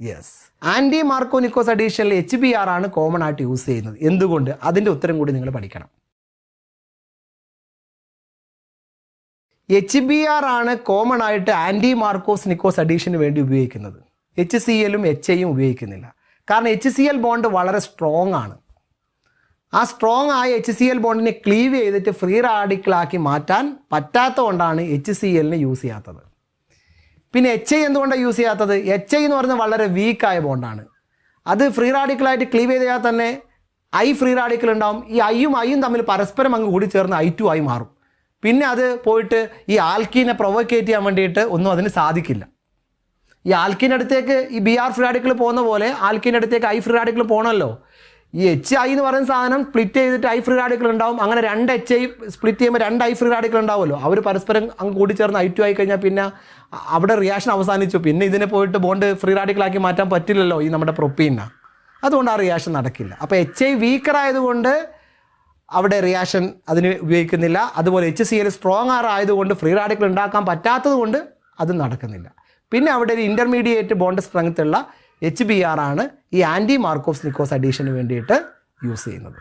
Yes. Anti Markovnikov's അഡീഷനിൽ HBr ആണ് കോമൺ ആയിട്ട് യൂസ് ചെയ്യുന്നത്. എന്തുകൊണ്ട്? അതിൻ്റെ ഉത്തരം കൂടി നിങ്ങൾ പഠിക്കണം. HBr ആണ് കോമൺ ആയിട്ട് ആൻറ്റി മാർക്കോസ് നിക്കോസ് അഡീഷന് വേണ്ടി ഉപയോഗിക്കുന്നത്. HClഉം HIയും ഉപയോഗിക്കുന്നില്ല. കാരണം HCl ബോണ്ട് വളരെ സ്ട്രോങ് ആണ്. ആ സ്ട്രോങ് ആയ HCl ബോണ്ടിനെ ക്ലീവ് ചെയ്തിട്ട് ഫ്രീ റാഡിക്കലാക്കി മാറ്റാൻ പറ്റാത്തതുകൊണ്ടാണ് HClനെ യൂസ് ചെയ്യാത്തത്. പിന്നെ HI എന്തുകൊണ്ടാണ് യൂസ് ചെയ്യാത്തത്? HI എന്ന് പറയുന്നത് വളരെ വീക്കായ ബോണ്ടാണ്. അത് ഫ്രീ റാഡിക്കലായിട്ട് ക്ലീവ് ചെയ്താൽ തന്നെ I ഫ്രീ റാഡിക്കൽ ഉണ്ടാവും. ഈ Iയും തമ്മിൽ പരസ്പരം അങ്ങ് കൂടി ചേർന്ന് I2 ആയി മാറും. പിന്നെ അത് പോയിട്ട് ഈ ആൽക്കീനെ പ്രൊവോക്കേറ്റ് ചെയ്യാൻ വേണ്ടിയിട്ട് ഒന്നും അതിന് സാധിക്കില്ല. ഈ ആൽക്കീൻ്റെ അടുത്തേക്ക് ഈ Br ഫ്രീ റാഡിക്കൽ പോകുന്ന പോലെ ആൽക്കീൻ്റെ അടുത്തേക്ക് I ഫ്രീ റാഡിക്കൽ പോകണമല്ലോ. ഈ HI എന്ന് പറയുന്ന സാധനം സ്പ്ലിറ്റ് ചെയ്തിട്ട് I ഫ്രീ റാഡിക്കൽ ഉണ്ടാവും. അങ്ങനെ 2 HI സ്പ്ലിറ്റ് ചെയ്യുമ്പോൾ 2 I ഫ്രീ റാഡിക്കൽ ഉണ്ടാവുമല്ലോ. അവർ പരസ്പരം അങ്ങ് കൂടിച്ചേർന്ന് I2 ആയി കഴിഞ്ഞാൽ പിന്നെ അവിടെ റിയാക്ഷൻ അവസാനിച്ചു. പിന്നെ ഇതിനെ പോയിട്ട് ബോണ്ട് ഫ്രീ റാഡിക്കലാക്കി മാറ്റാൻ പറ്റില്ലല്ലോ ഈ നമ്മുടെ പ്രൊപ്പീനെ. അതുകൊണ്ട് ആ റിയാക്ഷൻ നടക്കില്ല. അപ്പോൾ HI വീക്കർ ആയതുകൊണ്ട് അവിടെ റിയാക്ഷൻ അതിന് ഉപയോഗിക്കുന്നില്ല. അതുപോലെ HCl സ്ട്രോങ് ആയതുകൊണ്ട് ഫ്രീ റാഡിക്കൽ ഉണ്ടാക്കാൻ പറ്റാത്തത് കൊണ്ട് അത് നടക്കുന്നില്ല. പിന്നെ അവിടെ ഒരു ഇൻ്റർമീഡിയറ്റ് ബോണ്ട് സ്ട്രെങ്ത് ഉള്ള HBr ആണ് ഈ ആൻറ്റി മാർക്കോസ് നിക്കോസ് അഡീഷന് വേണ്ടിയിട്ട് യൂസ് ചെയ്യുന്നത്.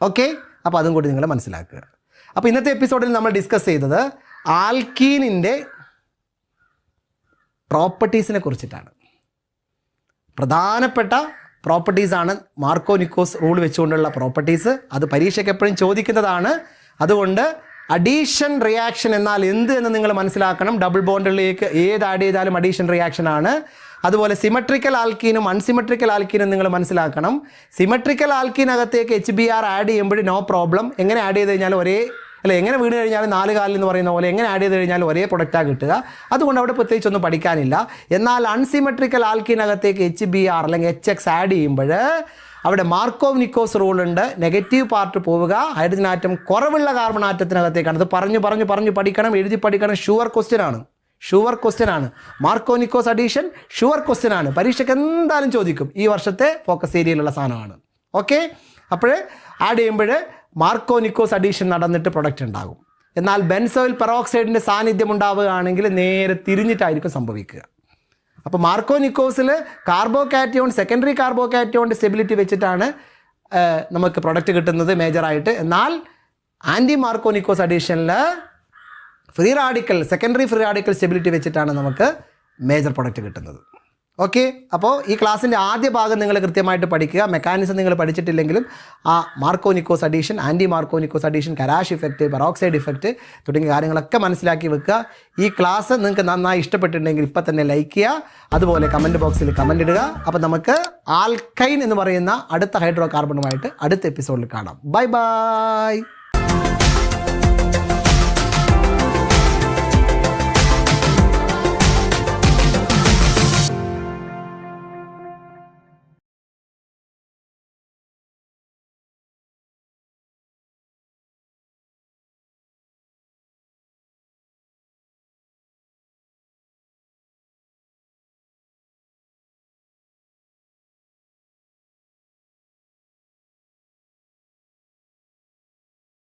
ഓക്കെ, അപ്പോൾ അതും കൂടി നിങ്ങൾ മനസ്സിലാക്കുക. അപ്പോൾ ഇന്നത്തെ എപ്പിസോഡിൽ നമ്മൾ ഡിസ്കസ് ചെയ്തത് ആൽക്കീനിൻ്റെ പ്രോപ്പർട്ടീസിനെ കുറിച്ചിട്ടാണ്. പ്രധാനപ്പെട്ട പ്രോപ്പർട്ടീസാണ് മാർക്കോ നിക്കോസ് റൂൾ വെച്ചുകൊണ്ടുള്ള പ്രോപ്പർട്ടീസ്. അത് പരീക്ഷയ്ക്ക് എപ്പോഴും ചോദിക്കുന്നതാണ്. അതുകൊണ്ട് അഡീഷൻ റിയാക്ഷൻ എന്നാൽ എന്ത് എന്ന് നിങ്ങൾ മനസ്സിലാക്കണം. ഡബിൾ ബോണ്ടുകളിലേക്ക് ഏത് ആഡ് ചെയ്താലും അഡീഷൻ റിയാക്ഷനാണ്. അതുപോലെ സിമെട്രിക്കൽ ആൽക്കീനും അൺസിമെട്രിക്കൽ ആൽക്കീനും നിങ്ങൾ മനസ്സിലാക്കണം. സിമെട്രിക്കൽ ആൽക്കീനകത്തേക്ക് HBr ആഡ് ചെയ്യുമ്പോൾ നോ പ്രോബ്ലം. എങ്ങനെ ആഡ് ചെയ്ത് കഴിഞ്ഞാൽ എങ്ങനെ വീണ് കഴിഞ്ഞാലും 4 കാലിൽ എന്ന് പറയുന്ന പോലെ എങ്ങനെ ആഡ് ചെയ്ത് കഴിഞ്ഞാൽ ഒരേ പ്രൊഡക്റ്റാണ് കിട്ടുക. അതുകൊണ്ട് അവിടെ പ്രത്യേകിച്ചൊന്നും പഠിക്കാനില്ല. എന്നാൽ അൺസിമെട്രിക്കൽ ആൽക്കീനകത്തേക്ക് HBr അല്ലെങ്കിൽ HX ആഡ് ചെയ്യുമ്പോൾ അവിടെ മാർക്കോവ് നിക്കോസ് റൂൾ ഉണ്ട്. നെഗറ്റീവ് പാർട്ട് പോവുക, ഹൈഡ്രജൻ ആറ്റം കുറവുള്ള കാർബൺ ആറ്റത്തിനകത്തേക്കാണ്. അത് പറഞ്ഞു പഠിക്കണം, എഴുതി പഠിക്കണം. ഷുവർ ക്വസ്റ്റ്യൻ ആണ്. മാർക്കോ നിക്കോസ് അഡീഷൻ ഷുവർ ക്വസ്റ്റ്യൻ ആണ്. പരീക്ഷയ്ക്ക് എന്തായാലും ചോദിക്കും. ഈ വർഷത്തെ ഫോക്കസ് ഏരിയയിലുള്ള സാധനമാണ്. ഓക്കെ, അപ്പോൾ ആഡ് ചെയ്യുമ്പോൾ മാർക്കോ നിക്കോസ് അഡീഷൻ നടന്നിട്ട് പ്രൊഡക്റ്റ് ഉണ്ടാകും. എന്നാൽ ബെൻസോയിൽ പെറോക്സൈഡിൻ്റെ സാന്നിധ്യം ഉണ്ടാവുകയാണെങ്കിൽ നേരെ തിരിഞ്ഞിട്ടായിരിക്കും സംഭവിക്കുക. അപ്പോൾ മാർക്കോ നിക്കോസിൽ കാർബോകാറ്റയോൺ സെക്കൻഡറി കാർബോകാറ്റയോണിൻ്റെ സ്റ്റെബിലിറ്റി വെച്ചിട്ടാണ് നമുക്ക് പ്രൊഡക്റ്റ് കിട്ടുന്നത് മേജറായിട്ട്. എന്നാൽ ആൻറ്റി മാർക്കോ നിക്കോസ് അഡീഷനിൽ free radical secondary free radical stability വെച്ചിട്ടാണ് നമുക്ക് മേജർ പ്രൊഡക്റ്റ് കിട്ടുന്നത്. ഓക്കെ, അപ്പോൾ ഈ ക്ലാസ്സിൻ്റെ ആദ്യ ഭാഗം നിങ്ങൾ കൃത്യമായിട്ട് പഠിക്കുക. മെക്കാനിസം നിങ്ങൾ പഠിച്ചിട്ടില്ലെങ്കിലും ആ Markovnikov's addition, anti Markovnikov's addition, Kharasch effect, peroxide effect തുടങ്ങിയ കാര്യങ്ങളൊക്കെ മനസ്സിലാക്കി വെക്കുക. ഈ ക്ലാസ് നിങ്ങൾക്ക് നന്നായി ഇഷ്ടപ്പെട്ടിട്ടുണ്ടെങ്കിൽ ഇപ്പം തന്നെ ലൈക്ക് ചെയ്യുക. അതുപോലെ കമൻറ്റ് ബോക്സിൽ കമൻറ്റ് ഇടുക. അപ്പോൾ നമുക്ക് ആൽക്കൈൻ എന്ന് പറയുന്ന അടുത്ത ഹൈഡ്രോ കാർബണുമായിട്ട് അടുത്ത എപ്പിസോഡിൽ കാണാം. Bye bye.